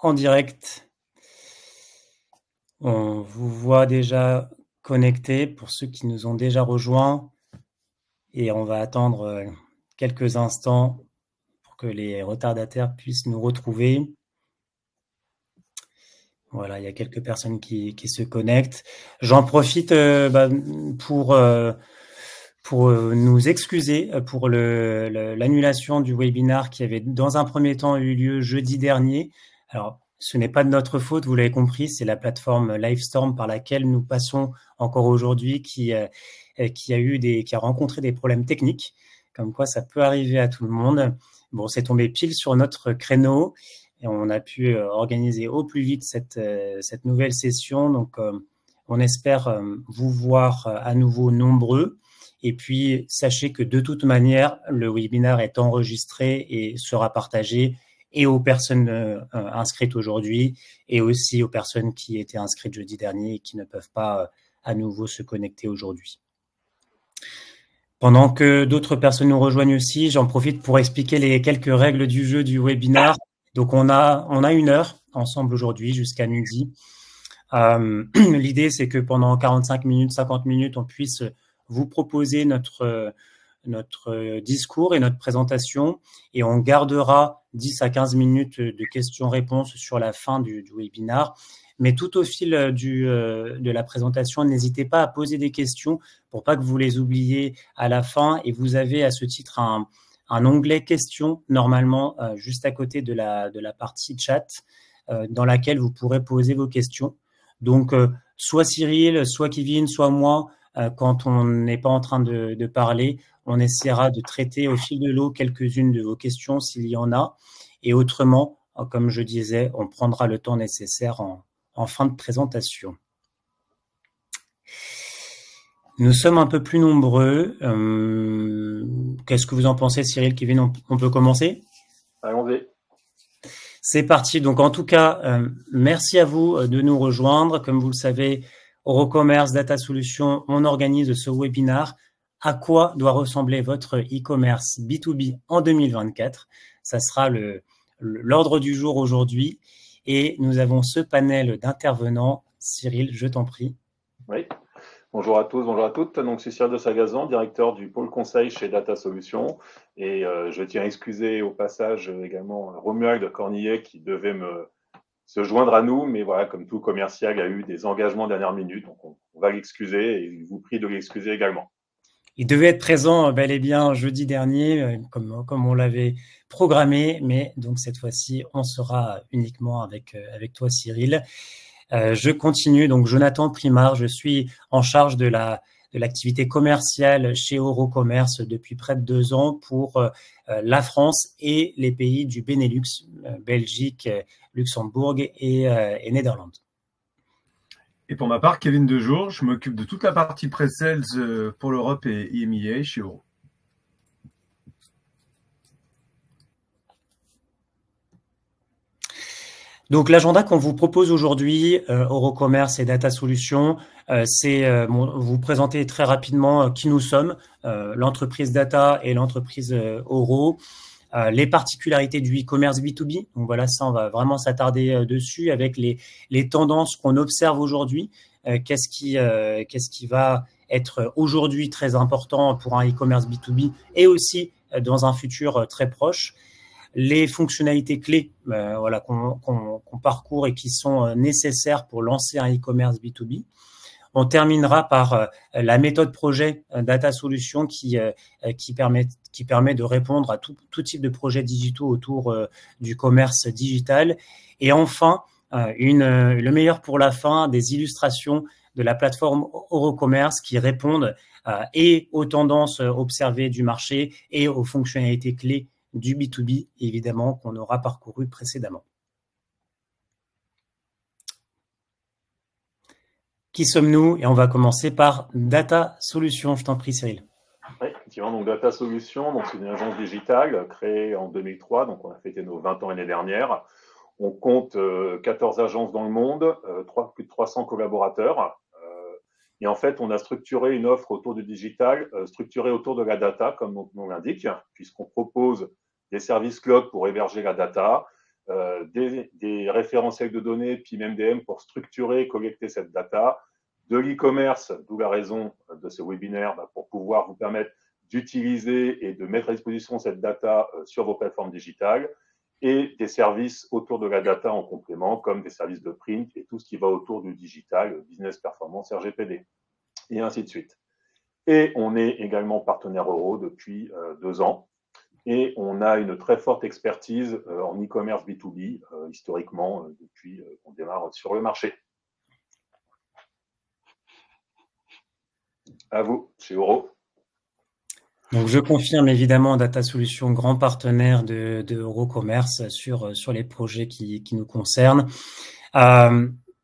en direct. On vous voit déjà connecté pour ceux qui nous ont déjà rejoints et on va attendre quelques instants pour que les retardataires puissent nous retrouver. Voilà, il y a quelques personnes qui se connectent. J'en profite pour nous excuser pour l'annulation du webinaire qui avait dans un premier temps eu lieu jeudi dernier. Alors, ce n'est pas de notre faute, vous l'avez compris, c'est la plateforme Livestorm par laquelle nous passons encore aujourd'hui qui a rencontré des problèmes techniques, comme quoi ça peut arriver à tout le monde. Bon, c'est tombé pile sur notre créneau et on a pu organiser au plus vite cette nouvelle session. Donc, on espère vous voir à nouveau nombreux. Et puis, sachez que de toute manière, le webinaire est enregistré et sera partagé et aux personnes inscrites aujourd'hui et aussi aux personnes qui étaient inscrites jeudi dernier et qui ne peuvent pas à nouveau se connecter aujourd'hui. Pendant que d'autres personnes nous rejoignent aussi, j'en profite pour expliquer les quelques règles du jeu du webinaire. Donc, on a 1 heure ensemble aujourd'hui jusqu'à midi. L'idée, c'est que pendant 45 minutes, 50 minutes, on puisse vous proposer notre discours et notre présentation et on gardera 10 à 15 minutes de questions-réponses sur la fin du webinaire. Mais tout au fil de la présentation, n'hésitez pas à poser des questions pour pas que vous les oubliez à la fin. Et vous avez à ce titre un onglet questions normalement juste à côté de la partie chat dans laquelle vous pourrez poser vos questions. Donc, soit Cyril, soit Kevin, soit moi, quand on n'est pas en train de parler, on essaiera de traiter au fil de l'eau quelques-unes de vos questions s'il y en a. Et autrement, comme je disais, on prendra le temps nécessaire en fin de présentation. Nous sommes un peu plus nombreux. Qu'est-ce que vous en pensez, Cyril, Kevin? On peut commencer? Allons-y. C'est parti. Donc, en tout cas, merci à vous de nous rejoindre. Comme vous le savez, Eurocommerce Data Solutions, on organise ce webinaire. À quoi doit ressembler votre e-commerce B2B en 2024? Ça sera l'ordre du jour aujourd'hui. Et nous avons ce panel d'intervenants. Cyril, je t'en prie. Oui. Bonjour à tous, bonjour à toutes. Donc, c'est Cyril de Sagazan, directeur du pôle conseil chez Data Solutions. Et je tiens à excuser au passage également Romuald Cornillet qui devait se joindre à nous. Mais voilà, comme tout commercial, il y a eu des engagements dernière minute. Donc, on va l'excuser et je vous prie de l'excuser également. Il devait être présent bel et bien jeudi dernier, comme on l'avait programmé. Mais donc, cette fois-ci, on sera uniquement avec toi, Cyril. Je continue. Donc, Jonathan Primard, je suis en charge de l'activité commerciale chez Eurocommerce depuis près de 2 ans pour la France et les pays du Benelux, Belgique, Luxembourg et Néderlande. Et pour ma part, Kevin Dejour, je m'occupe de toute la partie pre-sales pour l'Europe et EMEA chez Euro. Donc, l'agenda qu'on vous propose aujourd'hui, Eurocommerce et Data Solutions, c'est vous présenter très rapidement qui nous sommes, l'entreprise Data et l'entreprise Euro, les particularités du e-commerce B2B. Donc voilà, ça, on va vraiment s'attarder dessus avec les tendances qu'on observe aujourd'hui. Qu'est-ce qui va être aujourd'hui très important pour un e-commerce B2B et aussi dans un futur très proche. Les fonctionnalités clés voilà, qu'on parcourt et qui sont nécessaires pour lancer un e-commerce B2B. On terminera par la méthode projet Data Solutions qui permet de répondre à tout type de projets digitaux autour du commerce digital. Et enfin, le meilleur pour la fin, des illustrations de la plateforme Eurocommerce qui répondent et aux tendances observées du marché et aux fonctionnalités clés du B2B, évidemment, qu'on aura parcouru précédemment. Qui sommes-nous? Et on va commencer par Data Solutions. Je t'en prie, Cyril. Oui, effectivement, donc Data Solutions, donc c'est une agence digitale créée en 2003, donc on a fêté nos 20 ans l'année dernière. On compte 14 agences dans le monde, plus de 300 collaborateurs. Et en fait, on a structuré une offre autour du digital, structurée autour de la data, comme notre nom l'indique, puisqu'on propose des services cloud pour héberger la data, des référentiels de données, puis même des MDM pour structurer et collecter cette data, de l'e-commerce, d'où la raison de ce webinaire, pour pouvoir vous permettre d'utiliser et de mettre à disposition cette data sur vos plateformes digitales, et des services autour de la data en complément, comme des services de print et tout ce qui va autour du digital, business performance, RGPD, et ainsi de suite. Et on est également partenaire Euro depuis 2 ans. Et on a une très forte expertise en e-commerce B2B, historiquement, depuis qu'on démarre sur le marché. À vous, chez Euro. Donc, je confirme évidemment Data Solutions, grand partenaire de Eurocommerce sur les projets qui nous concernent.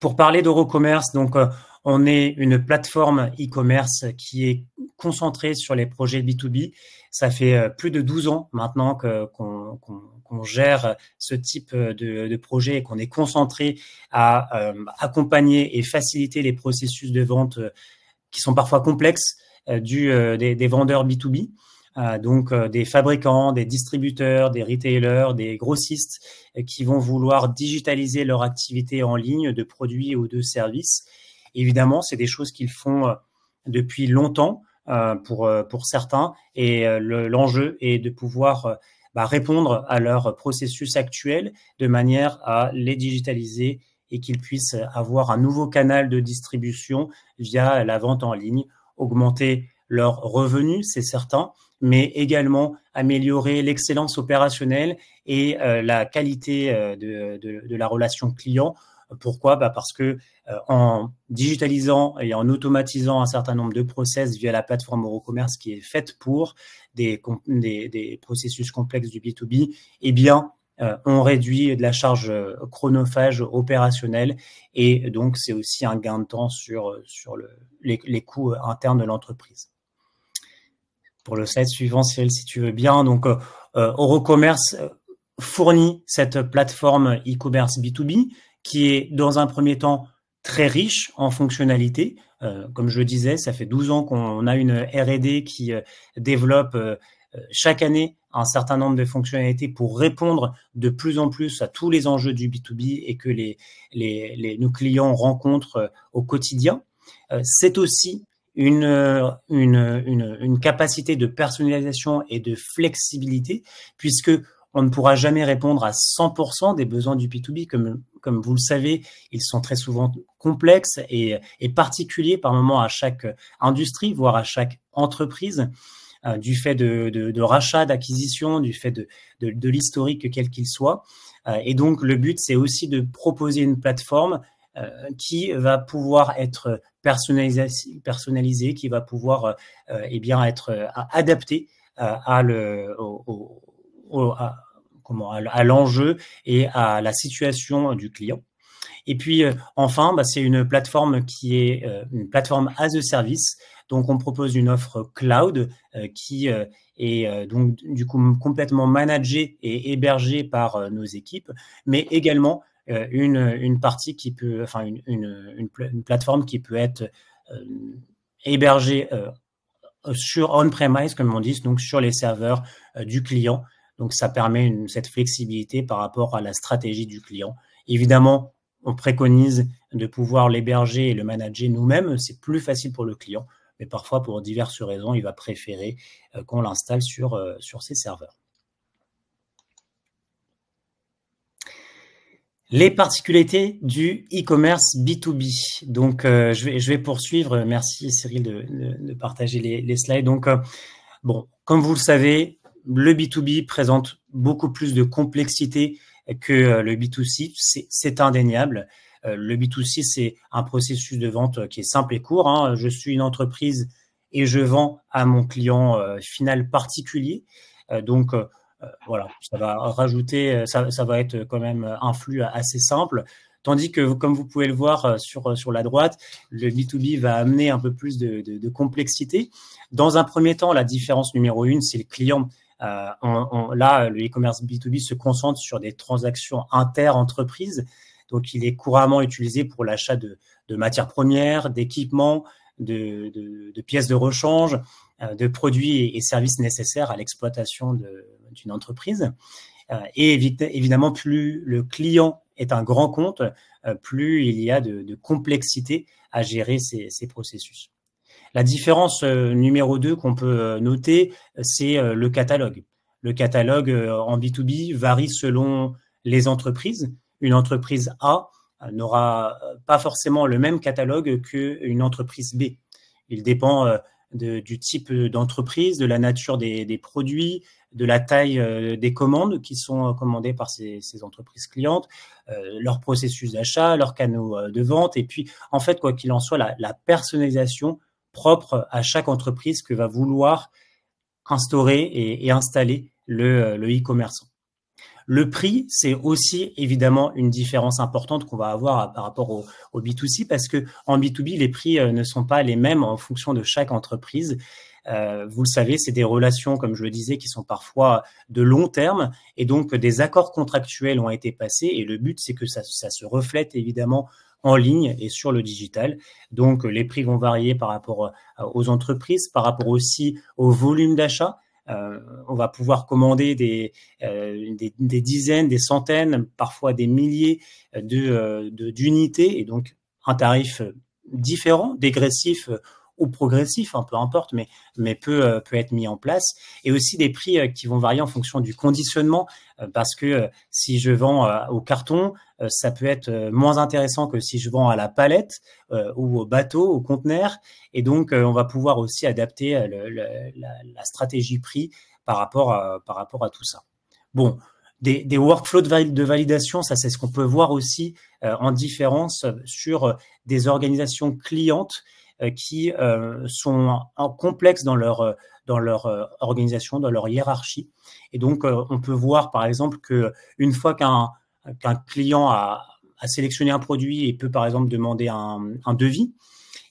Pour parler d'Eurocommerce, donc, on est une plateforme e-commerce qui est concentrée sur les projets B2B. Ça fait plus de 12 ans maintenant qu'on gère ce type de projet et qu'on est concentré à accompagner et faciliter les processus de vente qui sont parfois complexes des vendeurs B2B, donc des fabricants, des distributeurs, des retailers, des grossistes qui vont vouloir digitaliser leur activité en ligne de produits ou de services. Évidemment, c'est des choses qu'ils font depuis longtemps pour certains, et l'enjeu est de pouvoir répondre à leur processus actuel de manière à les digitaliser et qu'ils puissent avoir un nouveau canal de distribution via la vente en ligne, augmenter leurs revenus, c'est certain, mais également améliorer l'excellence opérationnelle et la qualité de la relation client. Pourquoi ? Parce que en digitalisant et en automatisant un certain nombre de process via la plateforme Eurocommerce qui est faite pour des processus complexes du B2B, eh bien, on réduit de la charge chronophage opérationnelle, et donc c'est aussi un gain de temps sur les coûts internes de l'entreprise. Pour le slide suivant, Cyril, si tu veux bien, donc Eurocommerce fournit cette plateforme e-commerce B2B qui est dans un premier temps très riche en fonctionnalités. Comme je le disais, ça fait 12 ans qu'on a une R&D qui développe chaque année un certain nombre de fonctionnalités pour répondre de plus en plus à tous les enjeux du B2B et que nos clients rencontrent au quotidien. C'est aussi une capacité de personnalisation et de flexibilité, puisque on ne pourra jamais répondre à 100% des besoins du B2B. Comme vous le savez, ils sont très souvent complexes et particuliers par moment à chaque industrie, voire à chaque entreprise, du fait de rachats, d'acquisitions, du fait de l'historique quel qu'il soit. Et donc, le but, c'est aussi de proposer une plateforme qui va pouvoir être personnalisée, qui va pouvoir être adaptée à l'enjeu et à la situation du client. Et puis, enfin, c'est une plateforme qui est une plateforme as a service. Donc, on propose une offre cloud qui est donc du coup complètement managée et hébergée par nos équipes, mais également une partie qui peut, enfin une plateforme qui peut être hébergée sur on-premise, comme on dit, donc sur les serveurs du client. Donc, ça permet cette flexibilité par rapport à la stratégie du client. Évidemment, on préconise de pouvoir l'héberger et le manager nous-mêmes. C'est plus facile pour le client, mais parfois, pour diverses raisons, il va préférer qu'on l'installe sur ses serveurs. Les particularités du e-commerce B2B. Donc, je vais poursuivre. Merci Cyril de partager les slides. Donc, comme vous le savez, le B2B présente beaucoup plus de complexité que le B2C. C'est indéniable. Le B2C, c'est un processus de vente qui est simple et court. Je suis une entreprise et je vends à mon client final particulier. Donc, voilà, ça va rajouter, ça va être quand même un flux assez simple. Tandis que, comme vous pouvez le voir sur la droite, le B2B va amener un peu plus de complexité. Dans un premier temps, la différence numéro 1, c'est le client. Là, le e-commerce B2B se concentre sur des transactions inter-entreprises. Donc, il est couramment utilisé pour l'achat de matières premières, d'équipements, de pièces de rechange, de produits et services nécessaires à l'exploitation d'une entreprise. Et évidemment, plus le client est un grand compte, plus il y a de complexité à gérer ces processus. La différence numéro 2 qu'on peut noter, c'est le catalogue. Le catalogue en B2B varie selon les entreprises. Une entreprise A n'aura pas forcément le même catalogue qu'une entreprise B. Il dépend du type d'entreprise, de la nature des produits, de la taille des commandes qui sont commandées par ces entreprises clientes, leur processus d'achat, leurs canaux de vente, et puis en fait, quoi qu'il en soit, la personnalisation propre à chaque entreprise que va vouloir instaurer et installer le e-commerçant. Le prix, c'est aussi évidemment une différence importante qu'on va avoir par rapport au B2C, parce que en B2B, les prix ne sont pas les mêmes en fonction de chaque entreprise. Vous le savez, c'est des relations, comme je le disais, qui sont parfois de long terme, et donc des accords contractuels ont été passés, et le but, c'est que ça se reflète évidemment en ligne et sur le digital. Donc, les prix vont varier par rapport aux entreprises, par rapport aussi au volume d'achat. On va pouvoir commander des dizaines, des centaines, parfois des milliers d'unités, et donc un tarif différent, dégressif ou progressif, peu importe, mais peut être mis en place, et aussi des prix qui vont varier en fonction du conditionnement, parce que si je vends au carton, ça peut être moins intéressant que si je vends à la palette ou au bateau, au conteneur, et donc on va pouvoir aussi adapter la stratégie prix par rapport à tout ça. Bon, des workflows de validation, ça c'est ce qu'on peut voir aussi en différence sur des organisations clientes qui sont complexes dans leur organisation, dans leur hiérarchie. Et donc, on peut voir, par exemple, qu'une fois qu'un client a sélectionné un produit et peut, par exemple, demander un devis,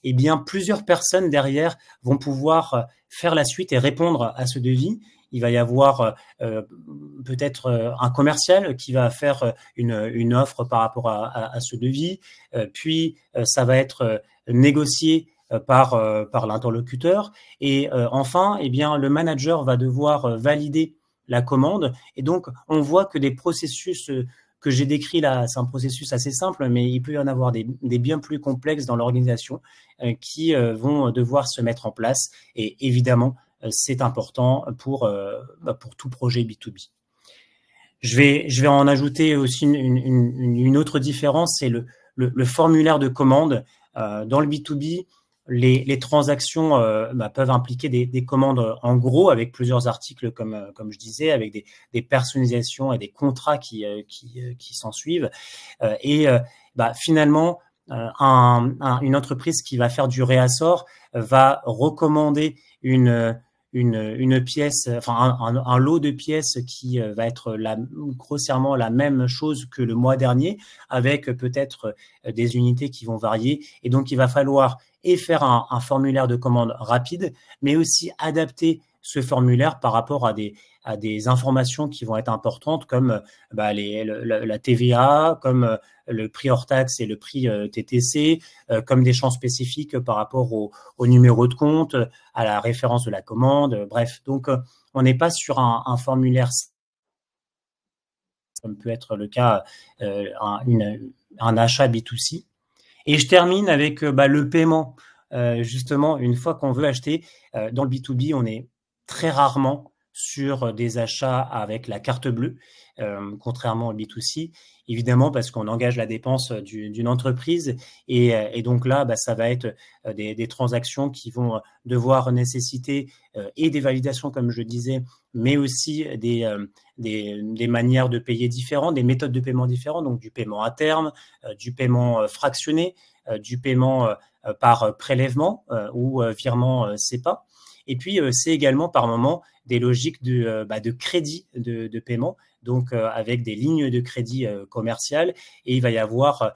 eh bien, plusieurs personnes derrière vont pouvoir faire la suite et répondre à ce devis. Il va y avoir peut-être un commercial qui va faire une offre par rapport à ce devis, puis ça va être négocié par l'interlocuteur, et enfin, eh bien, le manager va devoir valider la commande. Et donc, on voit que des processus que j'ai décrits là, c'est un processus assez simple, mais il peut y en avoir des bien plus complexes dans l'organisation qui vont devoir se mettre en place. Et évidemment, c'est important pour tout projet B2B. Je vais en ajouter aussi une autre différence, c'est le formulaire de commande. Dans le B2B, les transactions peuvent impliquer des commandes en gros avec plusieurs articles, comme je disais, avec des personnalisations et des contrats qui s'en suivent. Finalement, une entreprise qui va faire du réassort va recommander une pièce, enfin un lot de pièces qui va être grossièrement la même chose que le mois dernier, avec peut-être des unités qui vont varier. Et donc, il va falloir faire un formulaire de commande rapide, mais aussi adapter ce formulaire par rapport à des informations qui vont être importantes, comme la TVA, comme le prix hors taxe et le prix TTC, comme des champs spécifiques par rapport au numéro de compte, à la référence de la commande. Bref, donc on n'est pas sur un formulaire comme peut être le cas un achat B2C. Et je termine avec le paiement. Justement, une fois qu'on veut acheter, dans le B2B, on est très rarement sur des achats avec la carte bleue, contrairement au B2C, évidemment parce qu'on engage la dépense d'une entreprise, et donc là, ça va être des transactions qui vont devoir nécessiter et des validations, comme je disais, mais aussi des manières de payer différentes, des méthodes de paiement différentes, donc du paiement à terme, du paiement fractionné, du paiement par prélèvement ou virement SEPA. Et puis, c'est également par moment des logiques de crédit de paiement, donc avec des lignes de crédit commerciales, et il va y avoir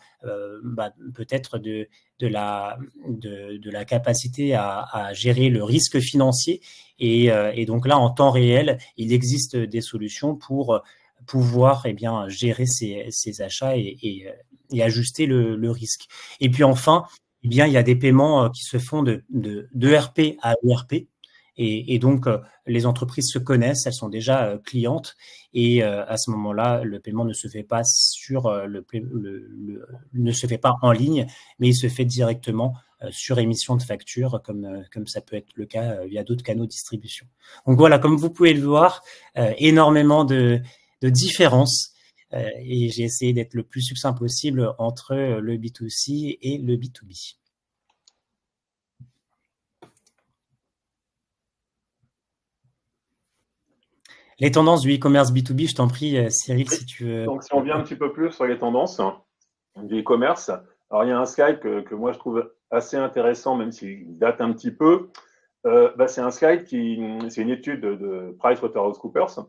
peut-être de la capacité à gérer le risque financier, et donc là, en temps réel, il existe des solutions pour pouvoir gérer ces achats et ajuster le risque. Et puis enfin, il y a des paiements qui se font de ERP à ERP. Et donc, les entreprises se connaissent, elles sont déjà clientes, et à ce moment-là, le paiement ne se fait pas ne se fait pas en ligne, mais il se fait directement sur émission de facture, comme ça peut être le cas via d'autres canaux de distribution. Donc voilà, comme vous pouvez le voir, énormément de différences, et j'ai essayé d'être le plus succinct possible entre le B2C et le B2B. Les tendances du e-commerce B2B, je t'en prie, Cyril, si tu veux. Donc, si on vient un petit peu plus sur les tendances du e-commerce, alors il y a un slide que moi je trouve assez intéressant, même s'il date un petit peu. C'est un slide c'est une étude de PricewaterhouseCoopers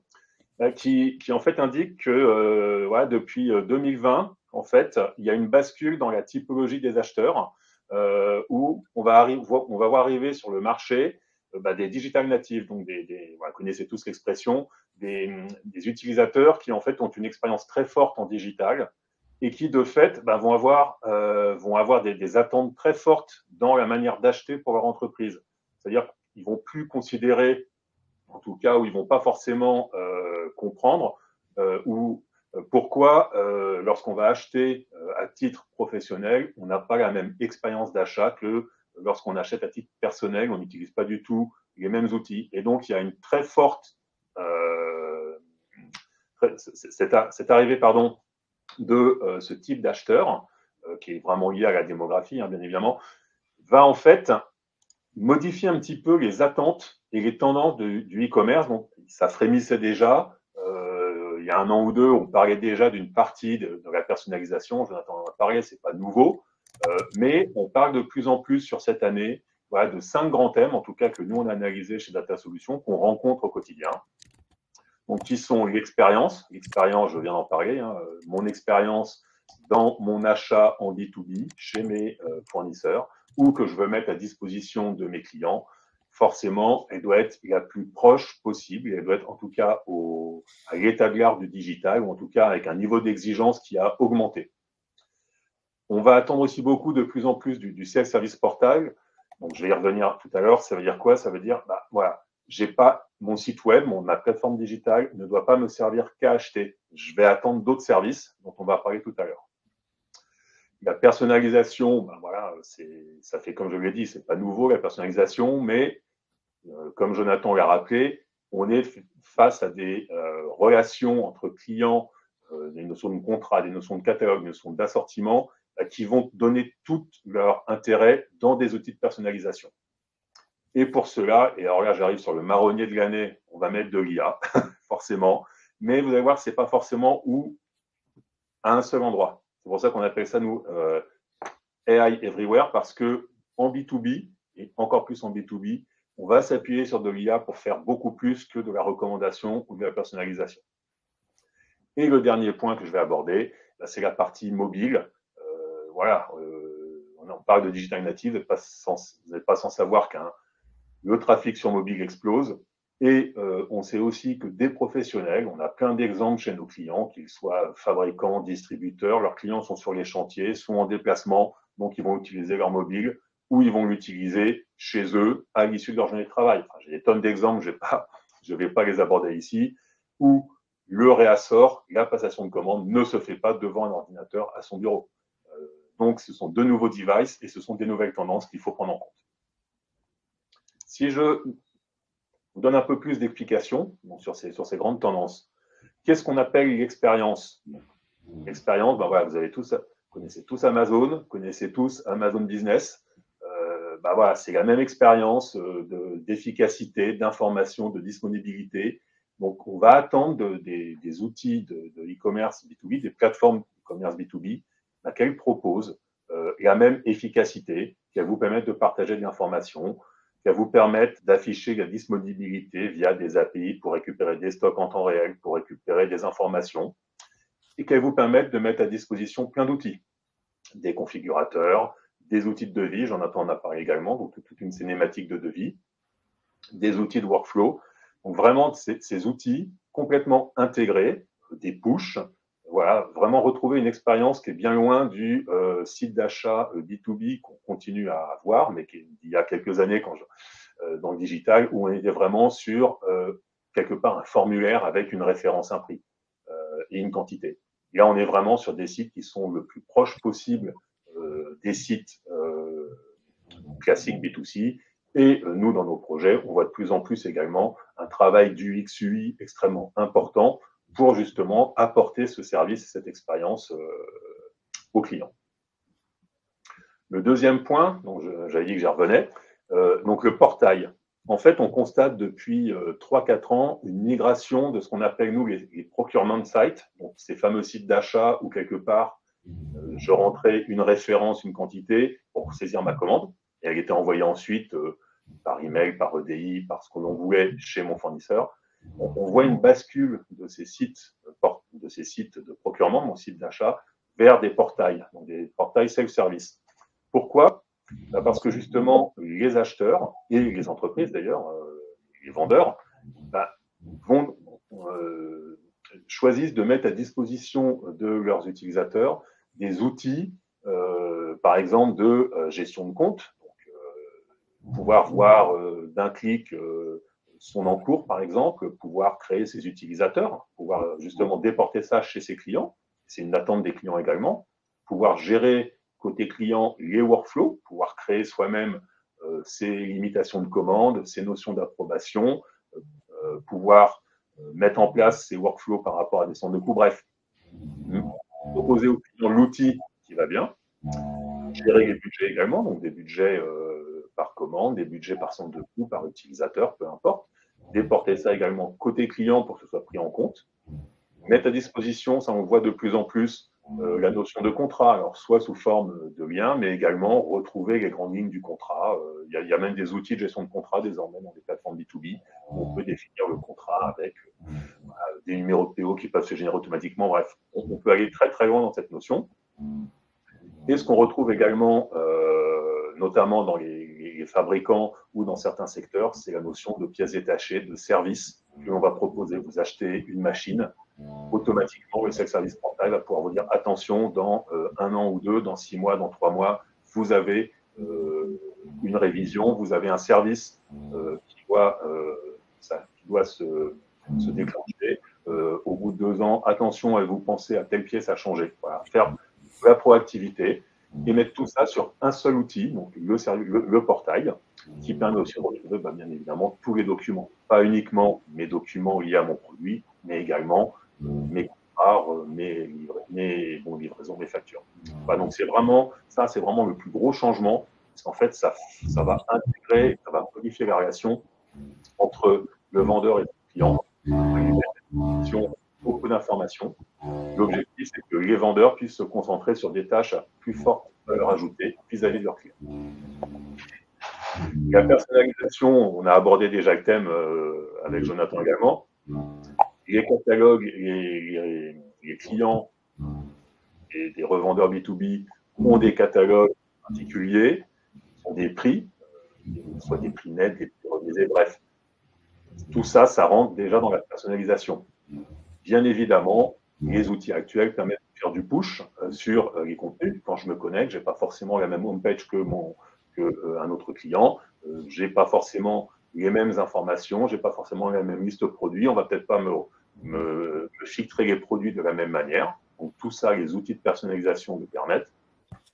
qui en fait indique que depuis 2020, en fait, il y a une bascule dans la typologie des acheteurs où on va voir arriver sur le marché des digital natives, donc vous connaissez tous l'expression, des utilisateurs qui en fait ont une expérience très forte en digital et qui de fait vont avoir des attentes très fortes dans la manière d'acheter pour leur entreprise. C'est-à-dire qu'ils vont plus considérer, en tout cas où ils vont pas forcément comprendre pourquoi lorsqu'on va acheter à titre professionnel, on n'a pas la même expérience d'achat que lorsqu'on achète à titre personnel, on n'utilise pas du tout les mêmes outils. Et donc, il y a une très forte cette arrivée de ce type d'acheteur, qui est vraiment lié à la démographie, bien évidemment, va en fait modifier un petit peu les attentes et les tendances du e-commerce. Donc, ça frémissait déjà. Il y a un an ou deux, on parlait déjà d'une partie de la personnalisation. Jonathan en a parlé, c'est pas nouveau. Mais on parle de plus en plus sur cette année de 5 grands thèmes, en tout cas que nous on a analysé chez Data Solutions, qu'on rencontre au quotidien. Donc, qui sont l'expérience. L'expérience, je viens d'en parler, mon expérience dans mon achat en B2B chez mes fournisseurs ou que je veux mettre à disposition de mes clients. Forcément, elle doit être la plus proche possible. Elle doit être en tout cas à l'état de l'art du digital ou en tout cas avec un niveau d'exigence qui a augmenté. On va attendre aussi beaucoup de plus en plus du self-service portal. Donc, je vais y revenir tout à l'heure. Ça veut dire quoi? Ça veut dire, j'ai pas mon site web, ma plateforme digitale ne doit pas me servir qu'à acheter. Je vais attendre d'autres services dont on va parler tout à l'heure. La personnalisation, ça fait comme je l'ai dit, c'est pas nouveau la personnalisation, mais comme Jonathan l'a rappelé, on est face à des relations entre clients, des notions de contrat, des notions de catalogue, des notions d'assortiment, qui vont donner tout leur intérêt dans des outils de personnalisation. Et pour cela, et alors là, j'arrive sur le marronnier de l'année, on va mettre de l'IA, forcément. Mais vous allez voir, ce n'est pas forcément à un seul endroit. C'est pour ça qu'on appelle ça, nous, AI Everywhere, parce qu'en B2B, et encore plus en B2B, on va s'appuyer sur de l'IA pour faire beaucoup plus que de la recommandation ou de la personnalisation. Et le dernier point que je vais aborder, c'est la partie mobile. On parle de digital native, vous n'êtes pas sans savoir que le trafic sur mobile explose et on sait aussi que des professionnels, on a plein d'exemples chez nos clients, qu'ils soient fabricants, distributeurs, leurs clients sont sur les chantiers, sont en déplacement, donc ils vont utiliser leur mobile ou ils vont l'utiliser chez eux à l'issue de leur journée de travail. J'ai des tonnes d'exemples, je ne vais pas les aborder ici, où le réassort, la passation de commande ne se fait pas devant un ordinateur à son bureau. Donc, ce sont de nouveaux devices et ce sont des nouvelles tendances qu'il faut prendre en compte. Si je vous donne un peu plus d'explications sur ces grandes tendances, qu'est-ce qu'on appelle l'expérience? L'expérience, vous connaissez tous Amazon, connaissez tous Amazon Business. C'est la même expérience d'efficacité, d'information, de disponibilité. Donc, on va attendre des outils de e-commerce B2B, des plateformes e-commerce B2B, qu'elles proposent la même efficacité, qu'elles vous permettent de partager de l'information, qu'elles vous permettent d'afficher la disponibilité via des API pour récupérer des stocks en temps réel, pour récupérer des informations, et qu'elles vous permettent de mettre à disposition plein d'outils, des configurateurs, des outils de devis, Jonathan en a parlé également, donc toute une cinématique de devis, des outils de workflow. Donc vraiment, ces outils complètement intégrés, des push, vraiment retrouver une expérience qui est bien loin du site d'achat B2B qu'on continue à avoir, mais qui, il y a quelques années, dans le digital où on était vraiment sur quelque part un formulaire avec une référence, un prix et une quantité. Et là, on est vraiment sur des sites qui sont le plus proche possible des sites classiques B2C. Et nous, dans nos projets, on voit de plus en plus également un travail du XUI extrêmement important pour justement apporter ce service et cette expérience aux clients. Le deuxième point, donc j'avais dit que j'y revenais, donc le portail. En fait, on constate depuis 3-4 ans une migration de ce qu'on appelle, nous, les procurement sites, donc ces fameux sites d'achat où quelque part, je rentrais une référence, une quantité pour saisir ma commande, et elle était envoyée ensuite par email, par EDI, par ce que l'on voulait chez mon fournisseur. On voit une bascule de ces sites de procurement, mon site d'achat, vers des portails, donc des portails self-service. Pourquoi ? Parce que justement, les acheteurs et les entreprises d'ailleurs, les vendeurs, choisissent de mettre à disposition de leurs utilisateurs des outils, par exemple de gestion de compte, donc, pouvoir voir d'un clic son encours, par exemple, pouvoir créer ses utilisateurs, pouvoir justement déporter ça chez ses clients, c'est une attente des clients également, pouvoir gérer côté client les workflows, pouvoir créer soi-même ses limitations de commande, ses notions d'approbation, pouvoir mettre en place ses workflows par rapport à des centres de coûts, bref, proposer au client l'outil qui va bien, gérer les budgets également, donc des budgets par commande, des budgets par centre de coûts, par utilisateur, peu importe, déporter ça également côté client pour que ce soit pris en compte, mettre à disposition, ça on voit de plus en plus, la notion de contrat, alors soit sous forme de lien, mais également retrouver les grandes lignes du contrat. Il y a même des outils de gestion de contrat désormais dans les plateformes B2B où on peut définir le contrat avec des numéros de PO qui peuvent se générer automatiquement. Bref, on peut aller très très loin dans cette notion. Et ce qu'on retrouve également, notamment dans les fabricants ou dans certains secteurs, c'est la notion de pièces détachées, de services que l'on va proposer. Vous achetez une machine, automatiquement, le self-service portail va pouvoir vous dire attention, dans 1 an ou 2, dans 6 mois, dans 3 mois, vous avez une révision, vous avez un service qui doit se déclencher. Au bout de 2 ans, attention, vous pensez à telle pièce à changer. Voilà, faire de la proactivité et mettre tout ça sur un seul outil, donc le portail, qui permet aussi de retrouver bien évidemment tous les documents. Pas uniquement mes documents liés à mon produit, mais également mes contrats, mes livraisons, mes factures. Voilà, donc c'est vraiment le plus gros changement, parce qu'en fait, ça va intégrer, ça va modifier la relation entre le vendeur et le client. Beaucoup d'informations. L'objectif, c'est que les vendeurs puissent se concentrer sur des tâches à plus forte valeur ajoutée vis-à-vis de leurs clients. La personnalisation, on a abordé déjà le thème avec Jonathan également. Les catalogues, les clients et des revendeurs B2B ont des catalogues particuliers, ont des prix, soit des prix nets, des prix remisés, bref. Tout ça, ça rentre déjà dans la personnalisation. Bien évidemment, les outils actuels permettent de faire du push sur les contenus. Quand je me connecte, je n'ai pas forcément la même homepage qu'un autre client. Je n'ai pas forcément les mêmes informations, je n'ai pas forcément la même liste de produits. On ne va peut-être pas me filtrer les produits de la même manière. Donc tout ça, les outils de personnalisation le permettent.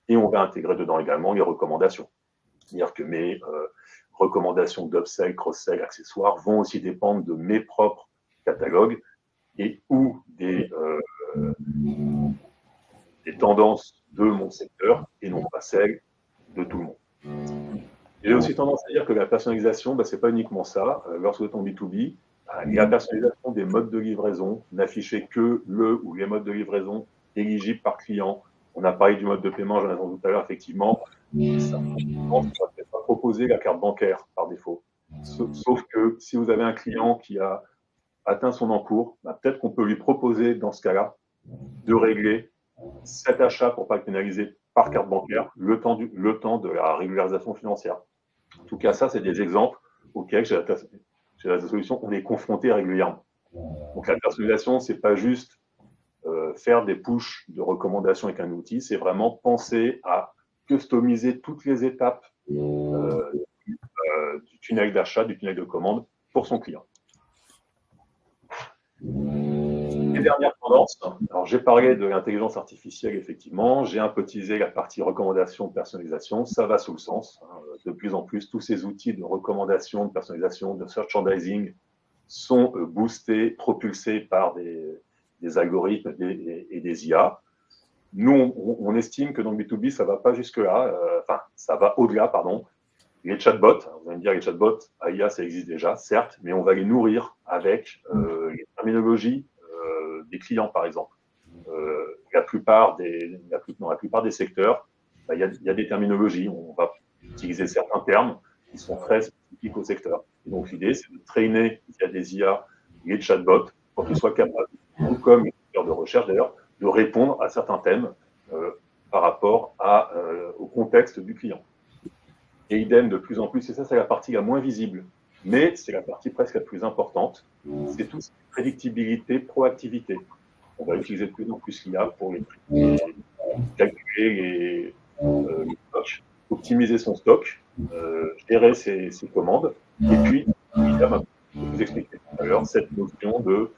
Et on va intégrer dedans également les recommandations. C'est-à-dire que mes recommandations d'upsell, cross-sell, accessoires vont aussi dépendre de mes propres catalogues et ou des tendances de mon secteur et non pas celles de tout le monde. J'ai aussi tendance à dire que la personnalisation, ce n'est pas uniquement ça. Lorsque vous êtes en B2B, il y a la personnalisation des modes de livraison, n'afficher que le ou les modes de livraison éligibles par client. On a parlé du mode de paiement, j'en ai entendu tout à l'heure, effectivement. Ça, on ne va peut-être pas proposer la carte bancaire par défaut. Sauf que si vous avez un client qui a atteint son encours, peut-être qu'on peut lui proposer, dans ce cas-là, de régler cet achat pour ne pas le pénaliser par carte bancaire le temps de la régularisation financière. En tout cas, ça, c'est des exemples auxquels chez Data Solutions, on est confronté régulièrement. Donc, la personnalisation, ce n'est pas juste faire des pushs de recommandations avec un outil, c'est vraiment penser à customiser toutes les étapes du tunnel d'achat, du tunnel de commande pour son client. Les dernières tendances, alors j'ai parlé de l'intelligence artificielle, effectivement, j'ai un peu teasé la partie recommandation, personnalisation, ça va sous le sens. De plus en plus, tous ces outils de recommandation, de personnalisation, de merchandising sont boostés, propulsés par des algorithmes et des IA. Nous, on estime que dans le B2B, ça ne va pas jusque-là, ça va au-delà, pardon. Les chatbots, vous allez me dire, les chatbots, IA, ça existe déjà, certes, mais on va les nourrir avec les terminologies des clients, par exemple. Dans la plupart des secteurs, il y a des terminologies. On va utiliser certains termes qui sont très spécifiques au secteur. Et donc, l'idée, c'est de traîner via des IA les chatbots pour qu'ils soient capables, comme les moteurs de recherche d'ailleurs, de répondre à certains thèmes par rapport au contexte du client. Et idem de plus en plus, et ça, c'est la partie la moins visible, mais c'est la partie presque la plus importante, c'est tout ce qui est prédictibilité, proactivité. On va utiliser de plus en plus l'IA pour calculer les stocks, optimiser son stock, gérer ses commandes, et puis, évidemment, je vais vous expliquer tout à l'heure, cette notion de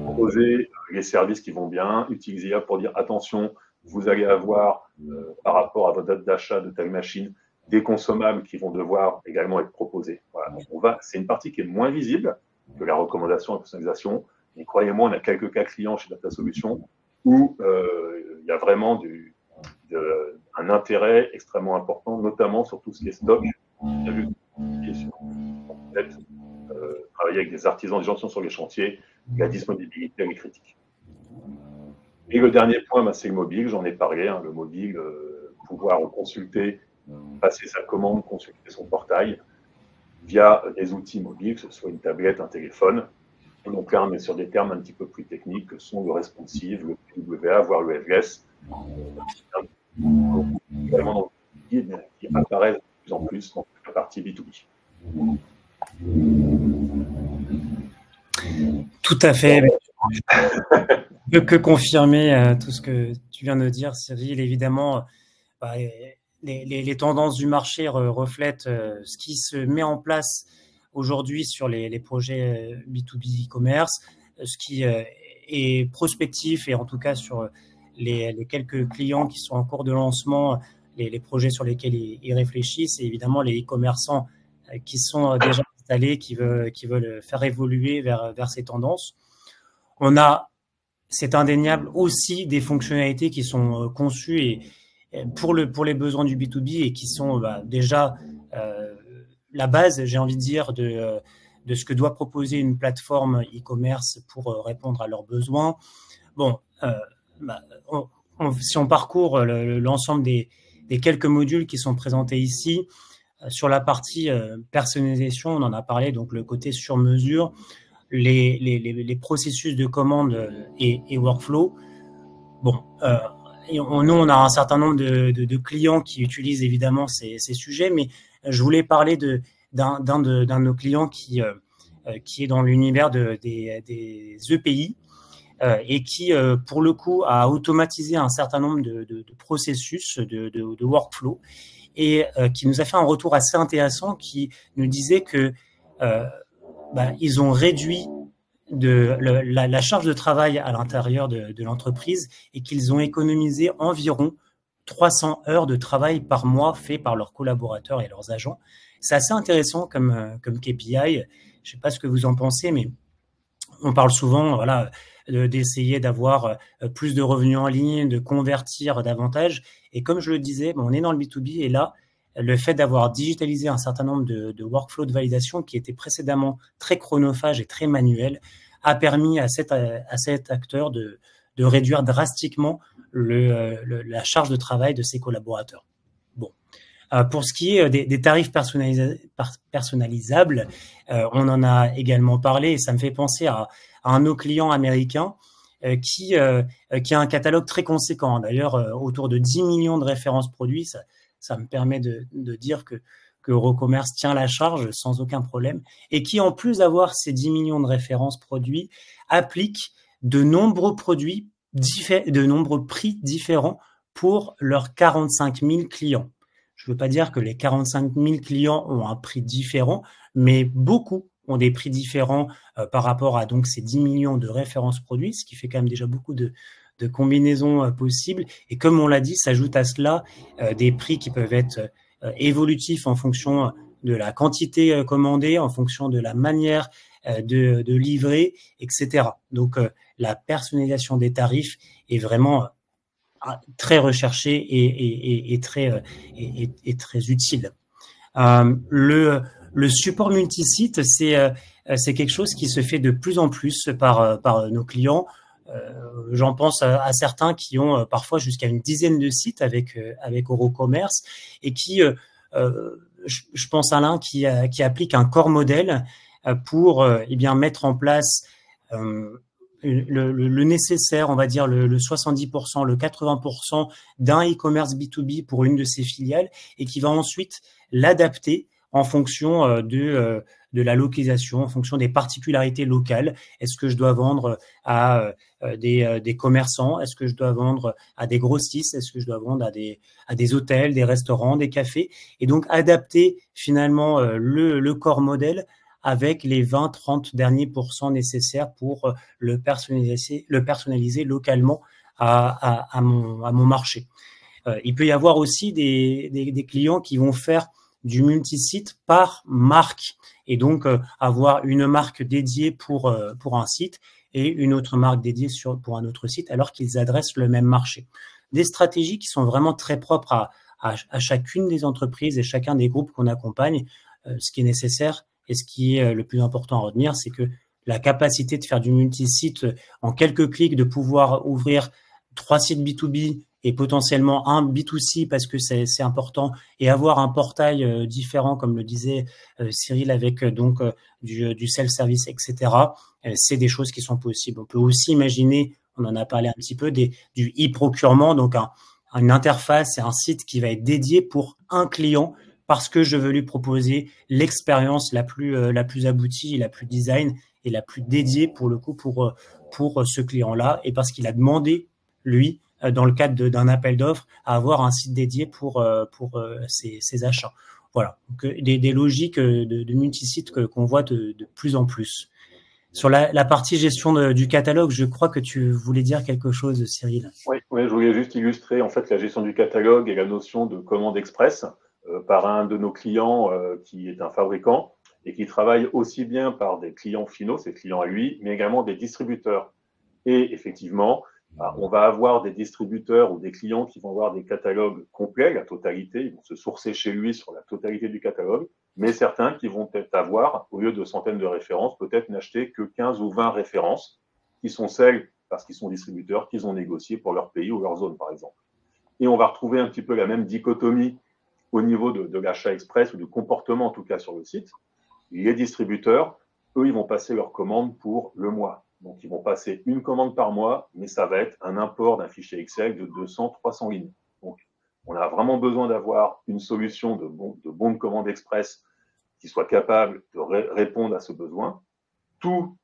proposer les services qui vont bien, utiliser l'IA pour dire attention, vous allez avoir, par rapport à votre date d'achat de telle machine, des consommables qui vont devoir également être proposés. Voilà. C'est une partie qui est moins visible que la recommandation et la personnalisation. Mais croyez-moi, on a quelques cas clients chez Data Solutions où il y a vraiment un intérêt extrêmement important, notamment sur tout ce qui est stock. Travailler avec des artisans, des gens qui sont sur les chantiers, la disponibilité elle est critique. Et le dernier point, c'est le mobile, j'en ai parlé, le mobile, pouvoir consulter, passer sa commande, consulter son portail via des outils mobiles, que ce soit une tablette, un téléphone. Et donc là, on est sur des termes un petit peu plus techniques que sont le responsive, le PWA, voire le headless, également dans le guide qui apparaissent de plus en plus dans la partie B2B. Tout à fait. Je peux que confirmer tout ce que tu viens de dire, Cyril. Évidemment, les tendances du marché reflètent ce qui se met en place aujourd'hui sur les projets B2B e-commerce, ce qui est prospectif et en tout cas sur les quelques clients qui sont en cours de lancement, les projets sur lesquels ils réfléchissent et évidemment les e-commerçants qui sont déjà installés, qui veulent faire évoluer vers ces tendances. C'est indéniable aussi des fonctionnalités qui sont conçues pour les besoins du B2B et qui sont déjà la base, j'ai envie de dire, de ce que doit proposer une plateforme e-commerce pour répondre à leurs besoins. Bon, si on parcourt l'ensemble des quelques modules qui sont présentés ici, sur la partie personnalisation, on en a parlé, donc le côté sur mesure, les processus de commande et workflow. Bon, nous, on a un certain nombre de clients qui utilisent évidemment ces sujets, mais je voulais parler d'un de nos clients qui est dans l'univers des EPI et qui, pour le coup, a automatisé un certain nombre de processus, de workflow et qui nous a fait un retour assez intéressant qui nous disait que ils ont réduit la charge de travail à l'intérieur de l'entreprise et qu'ils ont économisé environ 300 heures de travail par mois fait par leurs collaborateurs et leurs agents. C'est assez intéressant comme KPI. Je ne sais pas ce que vous en pensez, mais on parle souvent d'essayer d'avoir plus de revenus en ligne, de convertir davantage. Et comme je le disais, on est dans le B2B et là, le fait d'avoir digitalisé un certain nombre de workflows de validation qui étaient précédemment très chronophages et très manuels a permis à cet acteur de réduire drastiquement la charge de travail de ses collaborateurs. Bon. Pour ce qui est des tarifs personnalisables, on en a également parlé et ça me fait penser à un de nos clients américains qui a un catalogue très conséquent. D'ailleurs, autour de 10 millions de références produits, ça me permet de dire que Eurocommerce tient la charge sans aucun problème et qui, en plus d'avoir ces 10 millions de références produits, applique de nombreux prix différents pour leurs 45 000 clients. Je ne veux pas dire que les 45 000 clients ont un prix différent, mais beaucoup ont des prix différents par rapport à donc ces 10 millions de références produits, ce qui fait quand même déjà beaucoup de combinaisons possibles. Et comme on l'a dit, s'ajoute à cela des prix qui peuvent être évolutifs en fonction de la quantité commandée, en fonction de la manière de livrer, etc. Donc, la personnalisation des tarifs est vraiment très recherchée et très utile. Le support multisite, c'est quelque chose qui se fait de plus en plus par nos clients. J'en pense à certains qui ont parfois jusqu'à une dizaine de sites avec Eurocommerce et qui, je pense à l'un qui applique un corps modèle pour eh bien mettre en place le nécessaire, on va dire le 70%, le 80% d'un e-commerce B2B pour une de ses filiales et qui va ensuite l'adapter en fonction de la localisation, en fonction des particularités locales. Est-ce que je dois vendre à des commerçants? Est-ce que je dois vendre à des grossistes? Est-ce que je dois vendre à des hôtels, des restaurants, des cafés? Et donc, adapter finalement le corps modèle avec les 20-30 derniers pourcents nécessaires pour le personnaliser localement à mon marché. Il peut y avoir aussi des clients qui vont faire du multisite par marque et donc avoir une marque dédiée pour un site et une autre marque dédiée pour un autre site alors qu'ils adressent le même marché. Des stratégies qui sont vraiment très propres à chacune des entreprises et chacun des groupes qu'on accompagne. Ce qui est nécessaire et ce qui est le plus important à retenir, c'est que la capacité de faire du multisite en quelques clics, de pouvoir ouvrir 3 sites B2B et potentiellement un B2C parce que c'est important et avoir un portail différent, comme le disait Cyril, avec donc du self-service, etc. C'est des choses qui sont possibles. On peut aussi imaginer, on en a parlé un petit peu, du e-procurement, donc une interface et un site qui va être dédié pour un client parce que je veux lui proposer l'expérience la plus aboutie, la plus design et la plus dédiée pour le coup pour ce client-là et parce qu'il a demandé, lui, dans le cadre d'un appel d'offres, à avoir un site dédié pour ses achats. Voilà, donc des logiques de multisite qu'on voit de plus en plus. Sur la partie gestion du catalogue, je crois que tu voulais dire quelque chose, Cyril. Oui, je voulais juste illustrer en fait la gestion du catalogue et la notion de commande express par un de nos clients qui est un fabricant et qui travaille aussi bien par des clients finaux, ses clients à lui, mais également des distributeurs. Et effectivement, on va avoir des distributeurs ou des clients qui vont avoir des catalogues complets, la totalité, ils vont se sourcer chez lui sur la totalité du catalogue, mais certains qui vont peut-être avoir, au lieu de centaines de références, peut-être n'acheter que 15 ou 20 références, qui sont celles, parce qu'ils sont distributeurs, qu'ils ont négociées pour leur pays ou leur zone, par exemple. Et on va retrouver un petit peu la même dichotomie au niveau de l'achat express ou du comportement, en tout cas sur le site. Les distributeurs, eux, ils vont passer leurs commandes pour le mois. Donc, ils vont passer une commande par mois, mais ça va être un import d'un fichier Excel de 200-300 lignes. Donc, on a vraiment besoin d'avoir une solution de bon de commande express qui soit capable de répondre à ce besoin, tout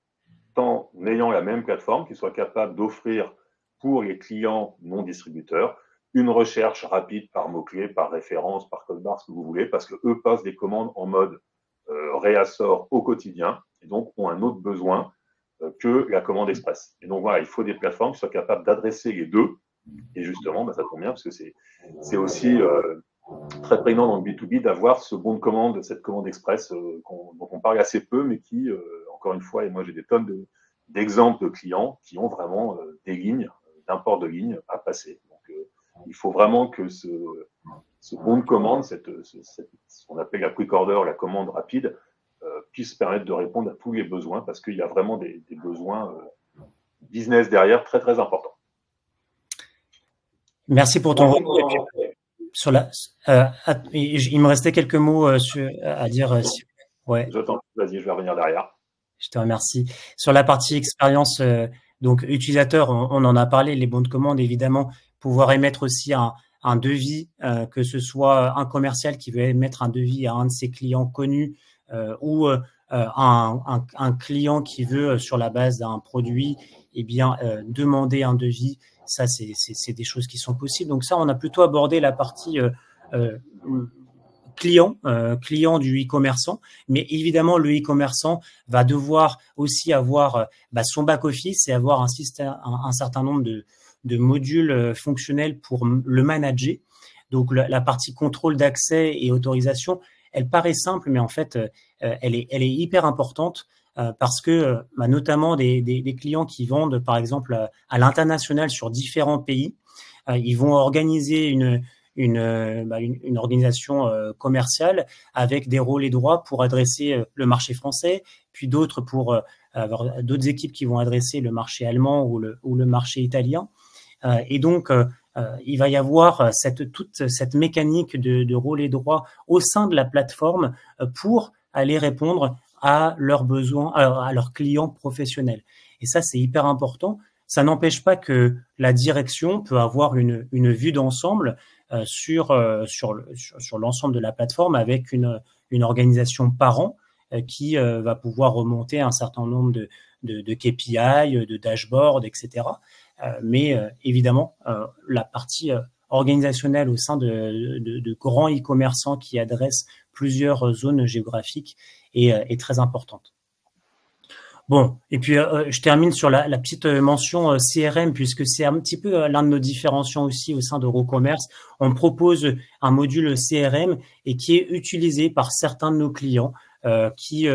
en ayant la même plateforme, qui soit capable d'offrir pour les clients non distributeurs une recherche rapide par mots-clés, par référence, par code barre, ce que vous voulez, parce qu'eux passent des commandes en mode réassort au quotidien et donc ont un autre besoin que la commande express. Et donc voilà, il faut des plateformes qui soient capables d'adresser les deux. Et justement, ça tombe bien parce que c'est aussi très prégnant dans le B2B d'avoir ce bon de commande, cette commande express dont on parle assez peu, mais qui, encore une fois, et moi j'ai des tonnes d'exemples de clients qui ont vraiment des lignes, d'import de lignes à passer. Donc il faut vraiment que ce bon de commande, ce qu'on appelle la quick order, la commande rapide, puisse permettre de répondre à tous les besoins parce qu'il y a vraiment des besoins business derrière très très importants. Merci pour ton retour. Il me restait quelques mots à dire. Ouais. Vas-y, je vais revenir derrière. Je te remercie. Sur la partie expérience, donc utilisateur, on en a parlé, les bons de commande, évidemment, pouvoir émettre aussi un devis, que ce soit un commercial qui veut émettre un devis à un de ses clients connus ou un client qui veut, sur la base d'un produit, demander un devis. Ça, c'est des choses qui sont possibles. Donc ça, on a plutôt abordé la partie client du e-commerçant, mais évidemment le e-commerçant va devoir aussi avoir son back-office et avoir un certain nombre de modules fonctionnels pour le manager. Donc la partie contrôle d'accès et autorisation, elle paraît simple, mais en fait elle est hyper importante parce que notamment des clients qui vendent par exemple à l'international sur différents pays, ils vont organiser une organisation commerciale avec des rôles et droits pour adresser le marché français, puis d'autres pour avoir d'autres équipes qui vont adresser le marché allemand ou le marché italien. Et donc, il va y avoir toute cette mécanique de rôle et droits au sein de la plateforme pour aller répondre à leurs besoins, à leurs clients professionnels. Et ça, c'est hyper important. Ça n'empêche pas que la direction peut avoir une vue d'ensemble sur l'ensemble de la plateforme avec une organisation par an qui va pouvoir remonter un certain nombre de KPI, de dashboards, etc. Mais évidemment, la partie organisationnelle au sein de grands e-commerçants qui adressent plusieurs zones géographiques est très importante. Bon, et puis je termine sur la petite mention CRM, puisque c'est un petit peu l'un de nos différenciants aussi au sein d'Eurocommerce. On propose un module CRM et qui est utilisé par certains de nos clients qui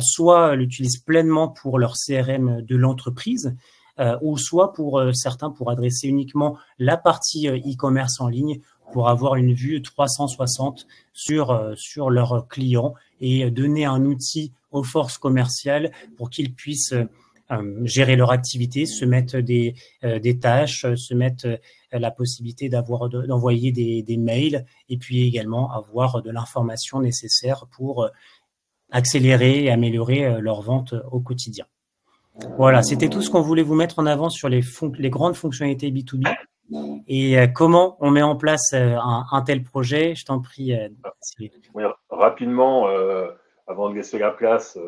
soit l'utilisent pleinement pour leur CRM de l'entreprise, ou soit pour certains pour adresser uniquement la partie e-commerce en ligne pour avoir une vue 360 sur leurs clients et donner un outil aux forces commerciales pour qu'ils puissent gérer leur activité, se mettre des tâches, se mettre la possibilité d'envoyer des mails et puis également avoir de l'information nécessaire pour accélérer et améliorer leur vente au quotidien. Voilà, c'était tout ce qu'on voulait vous mettre en avant sur les grandes fonctionnalités B2B. Et comment on met en place un tel projet? Je t'en prie, Cyril. Oui, rapidement, avant de laisser la place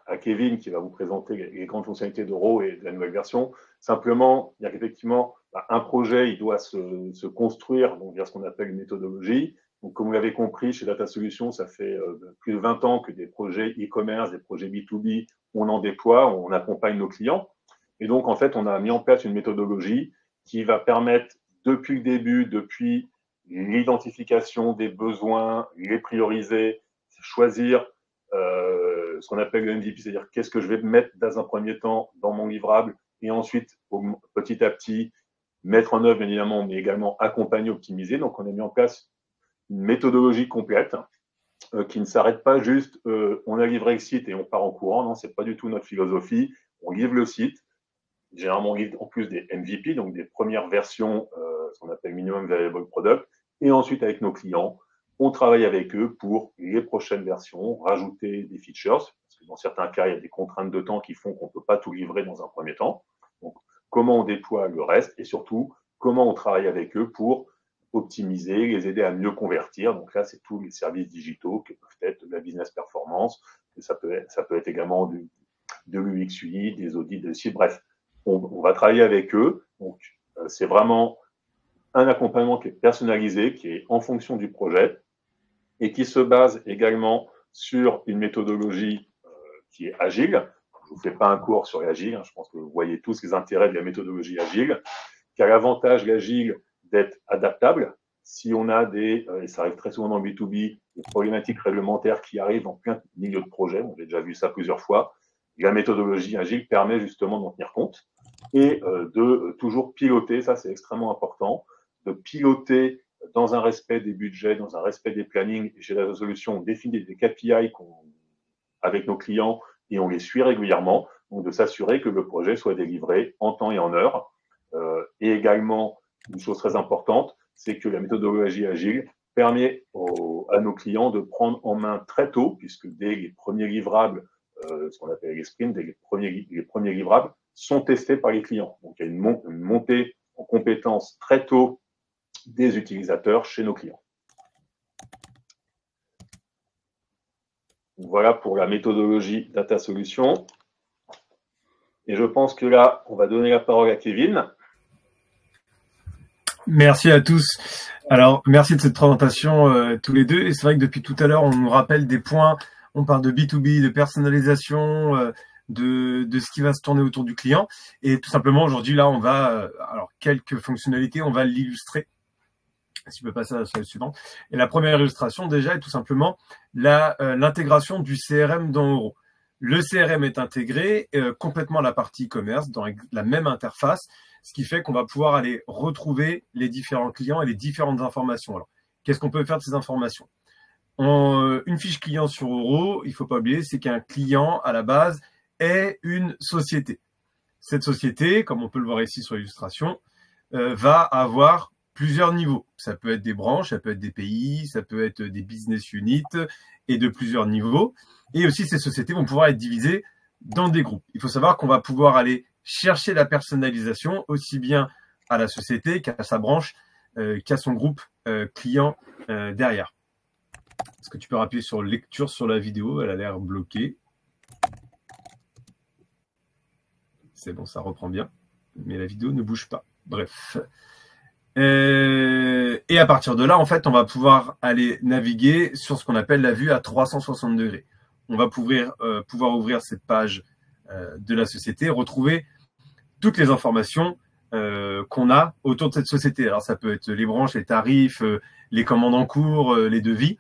à Kevin qui va vous présenter les grandes fonctionnalités d'Euro et de la nouvelle version, simplement, il y a qu'effectivement, un projet, il doit se construire donc, via ce qu'on appelle une méthodologie. Donc, comme vous l'avez compris, chez Data Solutions, ça fait plus de 20 ans que des projets e-commerce, des projets B2B, on en déploie, on accompagne nos clients. Et donc, en fait, on a mis en place une méthodologie qui va permettre, depuis le début, depuis l'identification des besoins, les prioriser, choisir ce qu'on appelle le MVP, c'est-à-dire qu'est-ce que je vais mettre dans un premier temps dans mon livrable et ensuite, petit à petit, mettre en œuvre, bien évidemment, mais également accompagner, optimiser. Donc, on a mis en place une méthodologie complète qui ne s'arrête pas juste on a livré le site et on part en courant. Non, c'est pas du tout notre philosophie. On livre le site. Généralement, on livre en plus des MVP, donc des premières versions, ce qu'on appelle Minimum Viable Product. Et ensuite, avec nos clients, on travaille avec eux pour les prochaines versions, rajouter des features, parce que dans certains cas, il y a des contraintes de temps qui font qu'on ne peut pas tout livrer dans un premier temps. Donc, comment on déploie le reste et surtout, comment on travaille avec eux pour optimiser, les aider à mieux convertir. Donc là, c'est tous les services digitaux qui peuvent être de la business performance, ça peut être également de l'UX UI, des audits de site. Bref, on va travailler avec eux. Donc, c'est vraiment un accompagnement qui est personnalisé, qui est en fonction du projet et qui se base également sur une méthodologie qui est agile. Je ne vous fais pas un cours sur l'agile, hein, je pense que vous voyez tous les intérêts de la méthodologie agile, qui a l'avantage, l'agile, d'être adaptable. Si on a et ça arrive très souvent dans le B2B, des problématiques réglementaires qui arrivent en plein milieu de projet, on a déjà vu ça plusieurs fois, et la méthodologie agile permet justement d'en tenir compte et de toujours piloter, ça c'est extrêmement important, de piloter dans un respect des budgets, dans un respect des plannings. Et chez Data Solutions, on définit des KPI avec nos clients et on les suit régulièrement, donc de s'assurer que le projet soit délivré en temps et en heure. Et également, une chose très importante, c'est que la méthodologie agile permet à nos clients de prendre en main très tôt, puisque dès les premiers livrables, ce qu'on appelle les sprints, dès les premiers livrables, sont testés par les clients. Donc, il y a une montée en compétences très tôt des utilisateurs chez nos clients. Voilà pour la méthodologie Data Solutions. Et je pense que là, on va donner la parole à Kevin. Merci à tous. Alors, merci de cette présentation tous les deux. Et c'est vrai que depuis tout à l'heure, on nous rappelle des points. On parle de B2B, de personnalisation, de ce qui va se tourner autour du client. Et tout simplement, aujourd'hui, là, on va, alors, quelques fonctionnalités, on va l'illustrer. Si tu peux passer à la slide suivante. Et la première illustration, déjà, est tout simplement l'intégration du CRM dans Oro. Le CRM est intégré complètement à la partie e-commerce dans la même interface, ce qui fait qu'on va pouvoir aller retrouver les différents clients et les différentes informations. Alors, qu'est-ce qu'on peut faire de ces informations? Une fiche client sur Oro, il ne faut pas oublier, c'est qu'un client, à la base, est une société. Cette société, comme on peut le voir ici sur l'illustration, va avoir plusieurs niveaux. Ça peut être des branches, ça peut être des pays, ça peut être des business units et de plusieurs niveaux. Et aussi, ces sociétés vont pouvoir être divisées dans des groupes. Il faut savoir qu'on va pouvoir aller chercher la personnalisation aussi bien à la société qu'à sa branche, qu'à son groupe client derrière. Est-ce que tu peux appuyer sur lecture sur la vidéo? Elle a l'air bloquée. C'est bon, ça reprend bien. Mais la vidéo ne bouge pas. Bref. Et à partir de là, en fait, on va pouvoir aller naviguer sur ce qu'on appelle la vue à 360 degrés. On va pouvoir ouvrir cette page de la société, retrouver toutes les informations qu'on a autour de cette société. Alors, ça peut être les branches, les tarifs, les commandes en cours, les devis,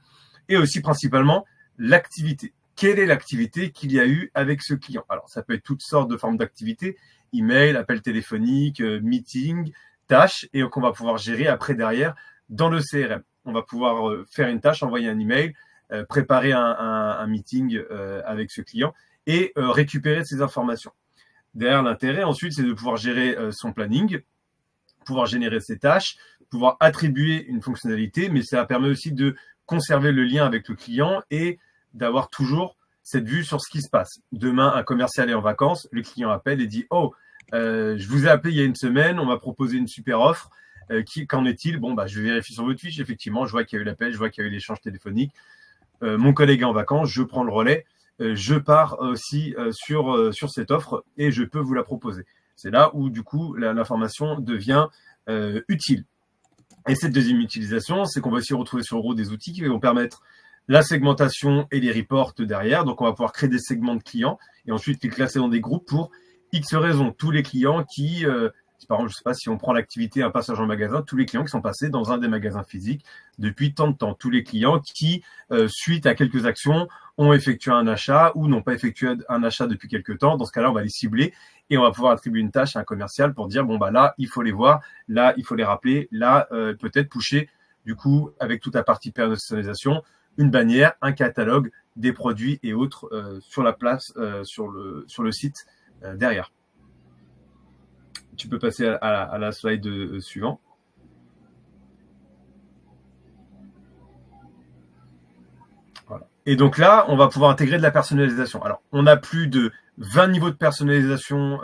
et aussi principalement l'activité. Quelle est l'activité qu'il y a eu avec ce client? Alors, ça peut être toutes sortes de formes d'activités, email, appel téléphonique, meeting, tâches, et qu'on va pouvoir gérer après derrière dans le CRM. On va pouvoir faire une tâche, envoyer un email, préparer un meeting avec ce client et récupérer ces informations. Derrière, l'intérêt ensuite, c'est de pouvoir gérer son planning, pouvoir générer ses tâches, pouvoir attribuer une fonctionnalité, mais ça permet aussi de conserver le lien avec le client et d'avoir toujours cette vue sur ce qui se passe. Demain, un commercial est en vacances, le client appelle et dit « Oh, je vous ai appelé il y a une semaine, on m'a proposé une super offre. Qu'en est-il? Bon, je vérifie sur votre fiche. Effectivement, je vois qu'il y a eu l'appel, je vois qu'il y a eu l'échange téléphonique. Mon collègue est en vacances, je prends le relais. Je pars aussi sur cette offre et je peux vous la proposer. C'est là où, du coup, l'information devient utile. Et cette deuxième utilisation, c'est qu'on va aussi retrouver sur Oro des outils qui vont permettre la segmentation et les reports derrière. Donc, on va pouvoir créer des segments de clients et ensuite les classer dans des groupes pour X raisons. Tous les clients qui, par exemple, je ne sais pas si on prend l'activité un passage en magasin, tous les clients qui sont passés dans un des magasins physiques depuis tant de temps. Tous les clients qui, suite à quelques actions, ont effectué un achat ou n'ont pas effectué un achat depuis quelques temps. Dans ce cas-là, on va les cibler et on va pouvoir attribuer une tâche à un commercial pour dire, bon, là, il faut les voir, là, il faut les rappeler, là, peut-être pusher, du coup, avec toute la partie personnalisation, une bannière, un catalogue, des produits et autres sur la place, sur le site derrière. Tu peux passer à la slide suivante. Voilà. Et donc là, on va pouvoir intégrer de la personnalisation. Alors, on a plus de 20 niveaux de personnalisation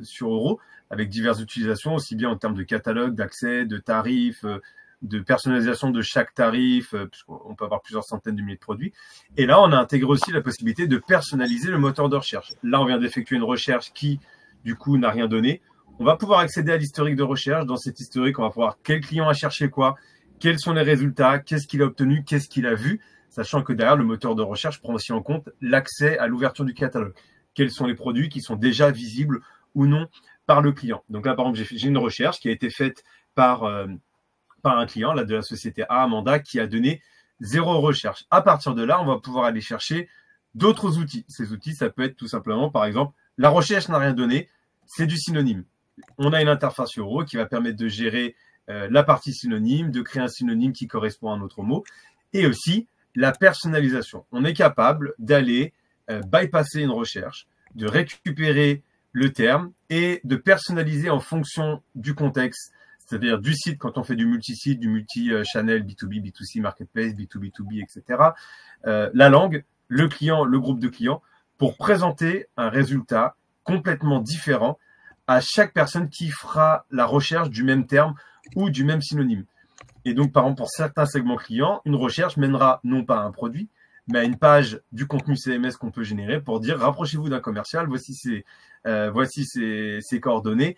sur Oro, avec diverses utilisations, aussi bien en termes de catalogue, d'accès, de tarifs, de personnalisation de chaque tarif, puisqu'on peut avoir plusieurs centaines de milliers de produits. Et là, on a intégré aussi la possibilité de personnaliser le moteur de recherche. Là, on vient d'effectuer une recherche qui, du coup, n'a rien donné. On va pouvoir accéder à l'historique de recherche. Dans cet historique, on va pouvoir quel client a cherché quoi, quels sont les résultats, qu'est-ce qu'il a obtenu, qu'est-ce qu'il a vu, sachant que derrière, le moteur de recherche prend aussi en compte l'accès à l'ouverture du catalogue. Quels sont les produits qui sont déjà visibles ou non par le client. Donc là, par exemple, j'ai une recherche qui a été faite par un client là, de la société A, Amanda, qui a donné 0 recherche. À partir de là, on va pouvoir aller chercher d'autres outils. Ces outils, ça peut être tout simplement, par exemple, la recherche n'a rien donné, c'est du synonyme. On a une interface Oro qui va permettre de gérer la partie synonyme, de créer un synonyme qui correspond à un autre mot, et aussi la personnalisation. On est capable d'aller bypasser une recherche, de récupérer le terme et de personnaliser en fonction du contexte, c'est-à-dire du site quand on fait du multi-site, du multi-channel, B2B, B2C, marketplace, B2B, B2B, etc. La langue, le client, le groupe de clients, pour présenter un résultat complètement différent à chaque personne qui fera la recherche du même terme ou du même synonyme. Et donc, par exemple, pour certains segments clients, une recherche mènera non pas à un produit, mais à une page du contenu CMS qu'on peut générer pour dire rapprochez-vous d'un commercial, voici ses coordonnées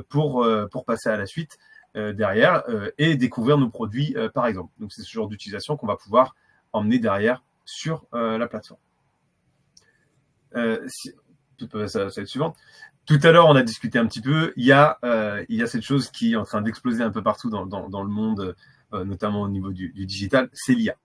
pour passer à la suite derrière et découvrir nos produits, par exemple. Donc, c'est ce genre d'utilisation qu'on va pouvoir emmener derrière sur la plateforme. Tu peux passer à la slide suivante. Tout à l'heure, on a discuté un petit peu. Il y a cette chose qui est en train d'exploser un peu partout dans le monde, notamment au niveau du digital, c'est l'IA.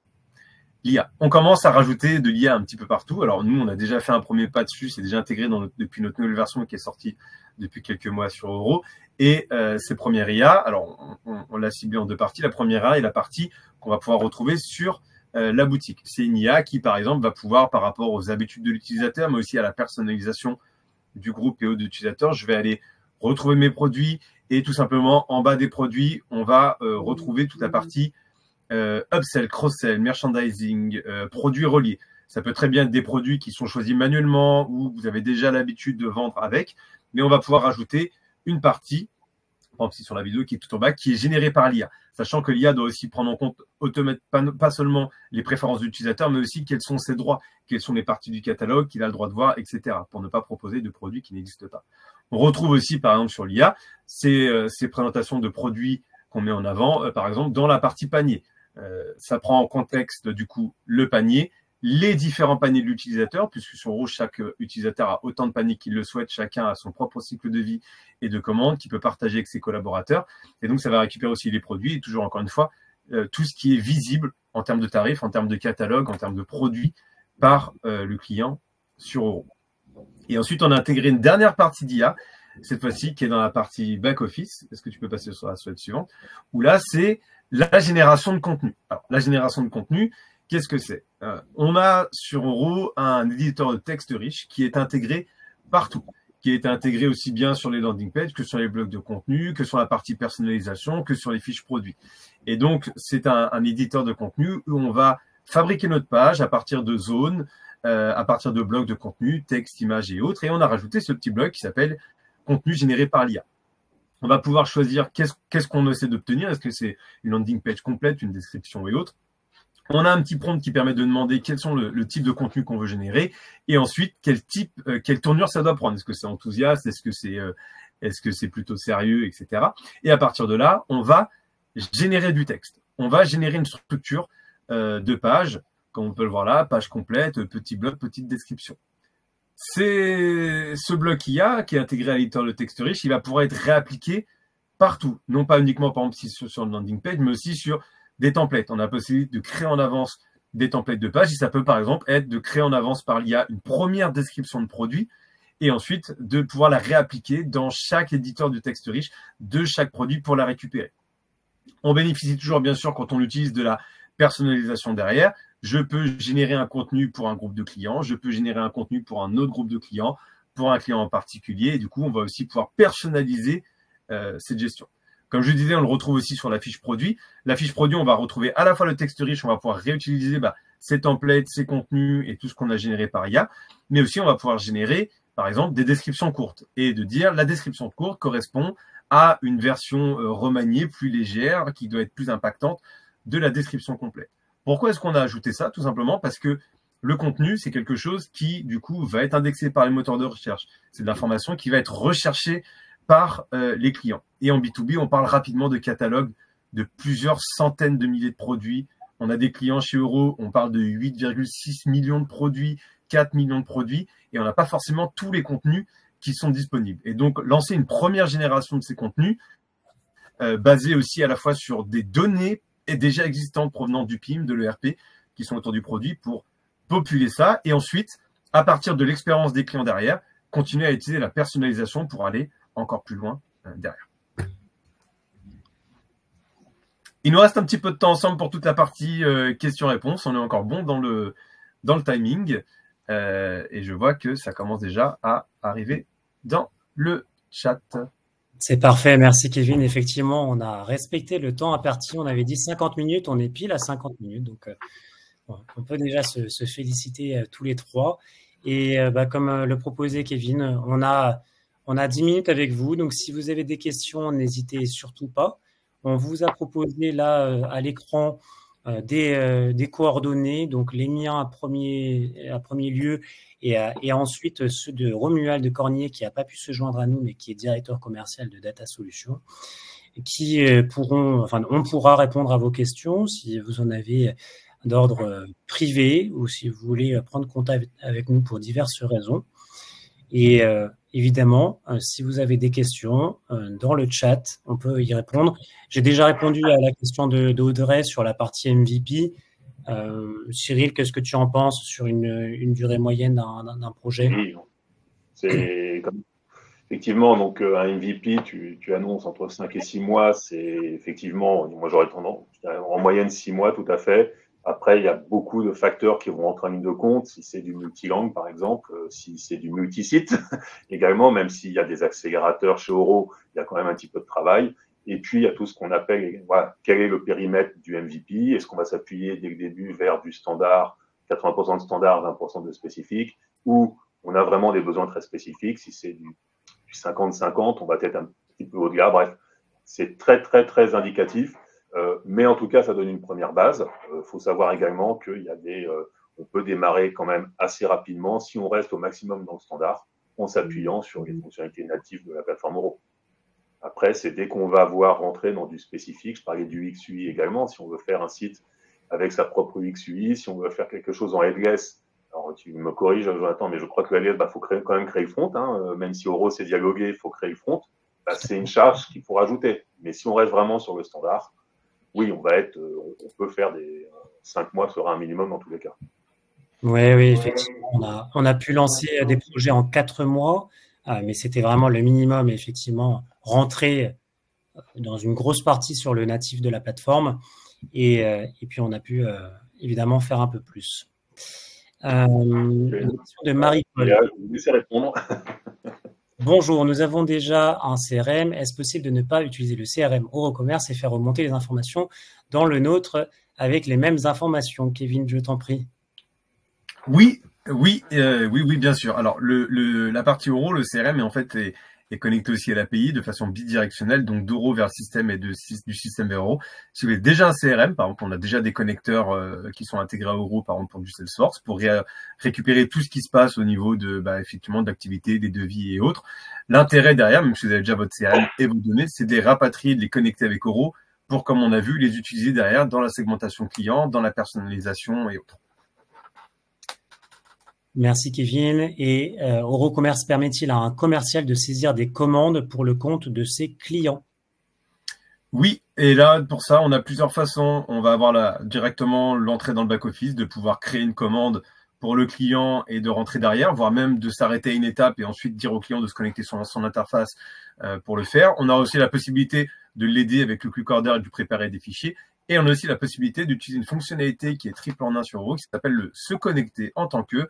L'IA. On commence à rajouter de l'IA un petit peu partout. Alors nous, on a déjà fait un premier pas dessus. C'est déjà intégré depuis notre nouvelle version qui est sortie depuis quelques mois sur Euro. Et ces premières IA, alors on l'a ciblé en deux parties. La première IA est la partie qu'on va pouvoir retrouver sur la boutique. C'est une IA qui, par exemple, va pouvoir, par rapport aux habitudes de l'utilisateur, mais aussi à la personnalisation du groupe et d'utilisateurs, je vais aller retrouver mes produits et tout simplement, en bas des produits, on va retrouver toute la partie upsell, cross-sell, merchandising, produits reliés. Ça peut très bien être des produits qui sont choisis manuellement ou vous avez déjà l'habitude de vendre avec, mais on va pouvoir rajouter une partie, par exemple, sur la vidéo qui est tout en bas, qui est générée par l'IA. Sachant que l'IA doit aussi prendre en compte pas seulement les préférences de l'utilisateur, mais aussi quels sont ses droits, quelles sont les parties du catalogue qu'il a le droit de voir, etc., pour ne pas proposer de produits qui n'existent pas. On retrouve aussi, par exemple, sur l'IA, ces présentations de produits qu'on met en avant, par exemple, dans la partie panier. Ça prend en contexte, du coup, le panier, les différents paniers de l'utilisateur, puisque sur Rouge, chaque utilisateur a autant de paniers qu'il le souhaite, chacun a son propre cycle de vie et de commande qu'il peut partager avec ses collaborateurs. Et donc, ça va récupérer aussi les produits et toujours, encore une fois, tout ce qui est visible en termes de tarifs, en termes de catalogue, en termes de produits par le client sur Euro. Et ensuite, on a intégré une dernière partie d'IA, cette fois-ci, qui est dans la partie back-office. Est-ce que tu peux passer sur la slide suivante? Où là, c'est la génération de contenu. Alors, la génération de contenu, qu'est-ce que c'est? On a sur Euro un éditeur de texte riche qui est intégré partout, qui est intégré aussi bien sur les landing pages que sur les blocs de contenu, que sur la partie personnalisation, que sur les fiches produits. Et donc, c'est un éditeur de contenu où on va fabriquer notre page à partir de zones, à partir de blocs de contenu, texte, images et autres. Et on a rajouté ce petit bloc qui s'appelle contenu généré par l'IA. On va pouvoir choisir qu'est-ce qu'on essaie d'obtenir. Est-ce que c'est une landing page complète, une description et autres? On a un petit prompt qui permet de demander quels sont le type de contenu qu'on veut générer et ensuite quelle tournure ça doit prendre. Est-ce que c'est enthousiaste? Est-ce que c'est plutôt sérieux, etc. Et à partir de là, on va générer du texte. On va générer une structure de page, comme on peut le voir là, page complète, petit bloc, petite description. C'est ce bloc IA qui est intégré à l'éditeur de texte riche, il va pouvoir être réappliqué partout, non pas uniquement par exemple sur le landing page, mais aussi sur des templates. On a la possibilité de créer en avance des templates de pages et ça peut par exemple être de créer en avance par l'IA une première description de produit et ensuite de pouvoir la réappliquer dans chaque éditeur du texte riche de chaque produit pour la récupérer. On bénéficie toujours bien sûr quand on utilise de la personnalisation derrière. Je peux générer un contenu pour un groupe de clients, je peux générer un contenu pour un autre groupe de clients, pour un client en particulier et du coup on va aussi pouvoir personnaliser cette gestion. Comme je disais, on le retrouve aussi sur la fiche produit. La fiche produit, on va retrouver à la fois le texte riche, on va pouvoir réutiliser ces templates, ces contenus et tout ce qu'on a généré par IA, mais aussi on va pouvoir générer, par exemple, des descriptions courtes et de dire la description courte correspond à une version remaniée, plus légère, qui doit être plus impactante de la description complète. Pourquoi est-ce qu'on a ajouté ça? Tout simplement parce que le contenu, c'est quelque chose qui, du coup, va être indexé par les moteurs de recherche. C'est de l'information qui va être recherchée par les clients. Et en B2B, on parle rapidement de catalogue de plusieurs centaines de milliers de produits. On a des clients chez Euro, on parle de 8,6 millions de produits, 4 millions de produits, et on n'a pas forcément tous les contenus qui sont disponibles. Et donc, lancer une première génération de ces contenus, basée aussi à la fois sur des données déjà existantes provenant du PIM, de l'ERP, qui sont autour du produit, pour populer ça, et ensuite, à partir de l'expérience des clients derrière, continuer à utiliser la personnalisation pour aller encore plus loin derrière. Il nous reste un petit peu de temps ensemble pour toute la partie questions-réponses. On est encore bon dans le timing. Et je vois que ça commence déjà à arriver dans le chat. C'est parfait, merci Kevin. Effectivement, on a respecté le temps imparti. On avait dit 50 minutes, on est pile à 50 minutes. Donc, on peut déjà se féliciter tous les trois. Et comme le proposait Kevin, on a 10 minutes avec vous. Donc, si vous avez des questions, n'hésitez surtout pas. On vous a proposé là à l'écran des coordonnées, donc les miens à premier lieu et ensuite ceux de Romuald de Cornier qui n'a pas pu se joindre à nous mais qui est directeur commercial de Data Solutions. on pourra répondre à vos questions si vous en avez d'ordre privé ou si vous voulez prendre contact avec nous pour diverses raisons. Et évidemment, si vous avez des questions dans le chat, on peut y répondre. J'ai déjà répondu à la question d'Audrey sur la partie MVP. Cyril, qu'est-ce que tu en penses sur une durée moyenne d'un projet? Oui, c'est comme effectivement, donc un MVP, tu annonces entre 5 et 6 mois, c'est effectivement, moi j'aurais tendance, en moyenne 6 mois, tout à fait. Après, il y a beaucoup de facteurs qui vont entrer en ligne de compte, si c'est du multilangue par exemple, si c'est du multisite également, même s'il y a des accélérateurs chez Oro, il y a quand même un petit peu de travail. Et puis, il y a tout ce qu'on appelle, voilà, quel est le périmètre du MVP? Est-ce qu'on va s'appuyer dès le début vers du standard, 80% de standard, 20% de spécifique, ou on a vraiment des besoins très spécifiques? Si c'est du 50-50, on va peut-être un petit peu au-delà. Bref, c'est très, très, très indicatif. Mais en tout cas, ça donne une première base. Faut savoir également qu'il y a on peut démarrer quand même assez rapidement si on reste au maximum dans le standard en s'appuyant sur les fonctionnalités natives de la plateforme Oro. Après, c'est dès qu'on va voir rentrer dans du spécifique, je parlais du XUI également, si on veut faire un site avec sa propre XUI, si on veut faire quelque chose en headless. Alors, tu me corriges, Jonathan, mais je crois que le headless, faut quand même créer le front. Hein. Même si Oro s'est dialogué, il faut créer le front. C'est une charge qu'il faut rajouter. Mais si on reste vraiment sur le standard, oui, on peut faire 5 mois sera un minimum dans tous les cas. Oui, effectivement. On a pu lancer des projets en 4 mois, mais c'était vraiment le minimum, effectivement, rentrer dans une grosse partie sur le natif de la plateforme. Et puis, on a pu évidemment faire un peu plus. Une question de Marie-Paul. Je vais vous laisser répondre. Bonjour, nous avons déjà un CRM. Est-ce possible de ne pas utiliser le CRM Eurocommerce et faire remonter les informations dans le nôtre avec les mêmes informations? Kevin, je t'en prie. Oui, bien sûr. Alors, la partie Oro, le CRM, en fait, est connecté aussi à l'API de façon bidirectionnelle, donc d'Oro vers système et du système vers Oro. Si vous avez déjà un CRM, par exemple, on a déjà des connecteurs qui sont intégrés à Oro, par exemple pour du Salesforce, pour récupérer tout ce qui se passe au niveau effectivement d'activité, des devis et autres. L'intérêt derrière, même si vous avez déjà votre CRM et vos données, c'est de les rapatrier, de les connecter avec Oro pour, comme on a vu, les utiliser derrière dans la segmentation client, dans la personnalisation et autres. Merci Kevin. Et Eurocommerce permet-il à un commercial de saisir des commandes pour le compte de ses clients? Oui, et là, pour ça, on a plusieurs façons. On va avoir directement l'entrée dans le back-office, de pouvoir créer une commande pour le client et de rentrer derrière, voire même de s'arrêter à une étape et ensuite dire au client de se connecter sur son interface pour le faire. On a aussi la possibilité de l'aider avec le quick order et de lui préparer des fichiers. Et on a aussi la possibilité d'utiliser une fonctionnalité qui est triple en un sur Oro, qui s'appelle le se connecter en tant que,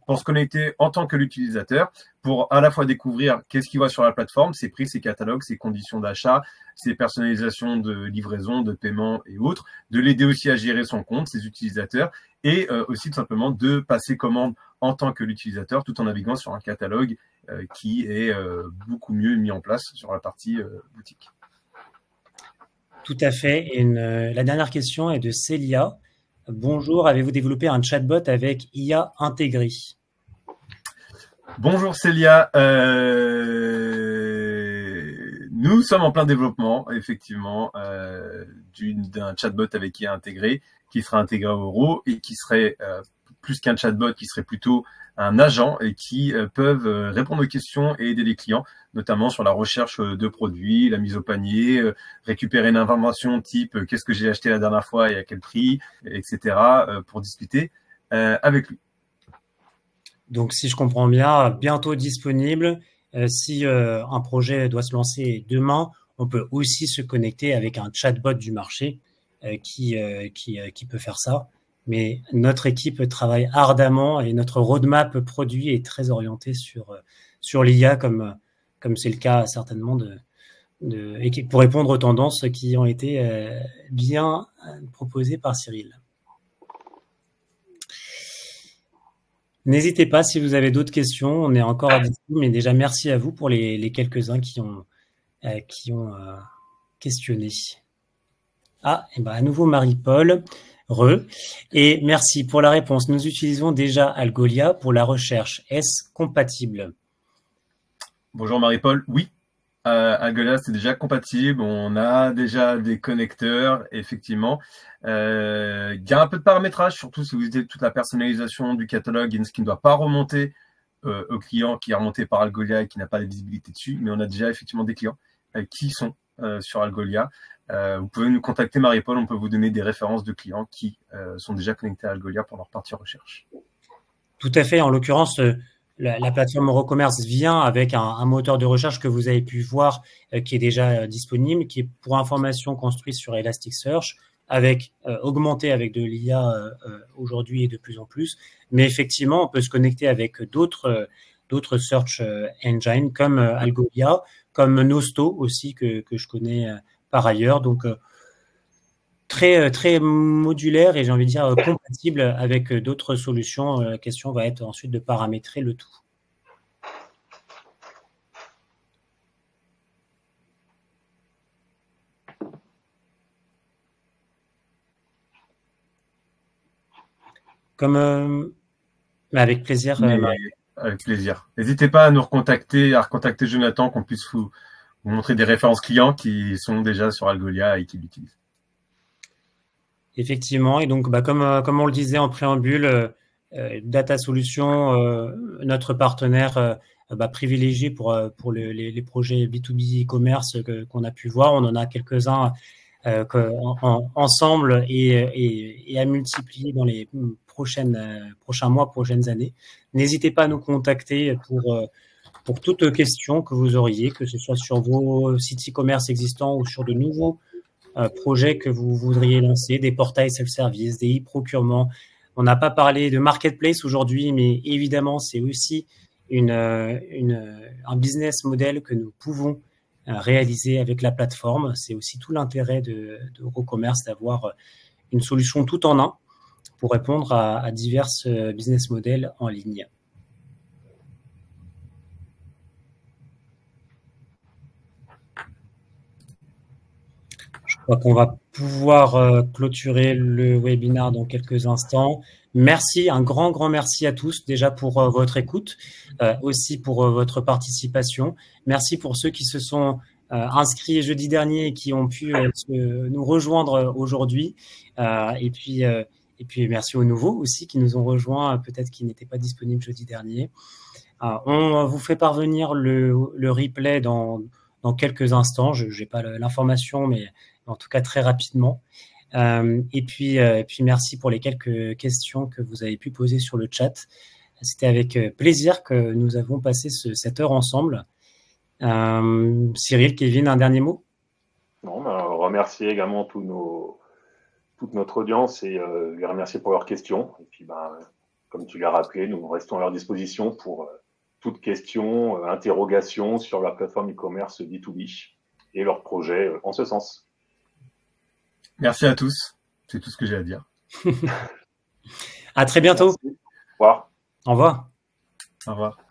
pour se connecter en tant que l'utilisateur, pour à la fois découvrir qu'est-ce qu'il voit sur la plateforme, ses prix, ses catalogues, ses conditions d'achat, ses personnalisations de livraison, de paiement et autres, de l'aider aussi à gérer son compte, ses utilisateurs, et aussi tout simplement de passer commande en tant que l'utilisateur, tout en naviguant sur un catalogue qui est beaucoup mieux mis en place sur la partie boutique. Tout à fait. Et la dernière question est de Célia. Bonjour, avez-vous développé un chatbot avec IA intégré? Bonjour Célia, nous sommes en plein développement, effectivement, d'un chatbot avec IA intégré, qui sera intégré au Oro et qui serait plus qu'un chatbot, qui serait plutôt un agent et qui peuvent répondre aux questions et aider les clients, notamment sur la recherche de produits, la mise au panier, récupérer une information type qu'est-ce que j'ai acheté la dernière fois et à quel prix, etc. Pour discuter avec lui. Donc, si je comprends bien, bientôt disponible. Si un projet doit se lancer demain, on peut aussi se connecter avec un chatbot du marché qui peut faire ça. Mais notre équipe travaille ardemment et notre roadmap produit est très orienté sur l'IA, comme c'est le cas certainement et pour répondre aux tendances qui ont été bien proposées par Cyril. N'hésitez pas si vous avez d'autres questions, on est encore à dispo, mais déjà merci à vous pour les quelques-uns qui ont questionné. Et ben à nouveau Marie-Paul. Et merci pour la réponse. Nous utilisons déjà Algolia pour la recherche. Est-ce compatible? Bonjour Marie-Paul. Oui, Algolia, c'est déjà compatible. On a déjà des connecteurs, effectivement. Il y a un peu de paramétrage, surtout si vous utilisez toute la personnalisation du catalogue, ce qui ne doit pas remonter au client qui est remonté par Algolia et qui n'a pas de visibilité dessus. Mais on a déjà effectivement des clients qui sont sur Algolia. Vous pouvez nous contacter, Marie-Paul, on peut vous donner des références de clients qui sont déjà connectés à Algolia pour leur partie recherche. Tout à fait. En l'occurrence, la plateforme Eurocommerce vient avec un moteur de recherche que vous avez pu voir qui est déjà disponible, qui est pour information construit sur Elasticsearch, avec augmenté avec de l'IA aujourd'hui et de plus en plus. Mais effectivement, on peut se connecter avec d'autres search engines comme Algolia, comme Nosto aussi que je connais par ailleurs. Donc très modulaire et j'ai envie de dire compatible avec d'autres solutions. La question va être ensuite de paramétrer le tout. Avec plaisir. Avec plaisir. N'hésitez pas à nous recontacter, à recontacter Jonathan, qu'on puisse vous montrer des références clients qui sont déjà sur Algolia et qui l'utilisent. Effectivement, et donc comme on le disait en préambule, Data Solutions, notre partenaire privilégié pour les projets B2B e-commerce qu'on a pu voir. On en a quelques-uns ensemble et à multiplier dans les prochains mois, prochaines années. N'hésitez pas à nous contacter pour toute question que vous auriez, que ce soit sur vos sites e-commerce existants ou sur de nouveaux projets que vous voudriez lancer, des portails self-service, des e-procurements. On n'a pas parlé de marketplace aujourd'hui, mais évidemment, c'est aussi un business model que nous pouvons réaliser avec la plateforme. C'est aussi tout l'intérêt de Eurocommerce d'avoir une solution tout en un pour répondre à divers business models en ligne. Je crois qu'on va pouvoir clôturer le webinaire dans quelques instants. Merci, un grand merci à tous déjà pour votre écoute, aussi pour votre participation. Merci pour ceux qui se sont inscrits jeudi dernier et qui ont pu nous rejoindre aujourd'hui. Et puis merci aux nouveaux aussi qui nous ont rejoints, peut-être qui n'étaient pas disponibles jeudi dernier. On vous fait parvenir le replay dans quelques instants. Je n'ai pas l'information, mais en tout cas très rapidement. Et puis merci pour les quelques questions que vous avez pu poser sur le chat. C'était avec plaisir que nous avons passé cette heure ensemble. Cyril, Kevin, un dernier mot? Non, remercier également toute notre audience et les remercier pour leurs questions. Et puis, comme tu l'as rappelé, nous restons à leur disposition pour toute question, interrogation sur la plateforme e-commerce B2B et leurs projets en ce sens. Merci à tous. C'est tout ce que j'ai à dire. À très bientôt. Merci. Au revoir. Au revoir. Au revoir.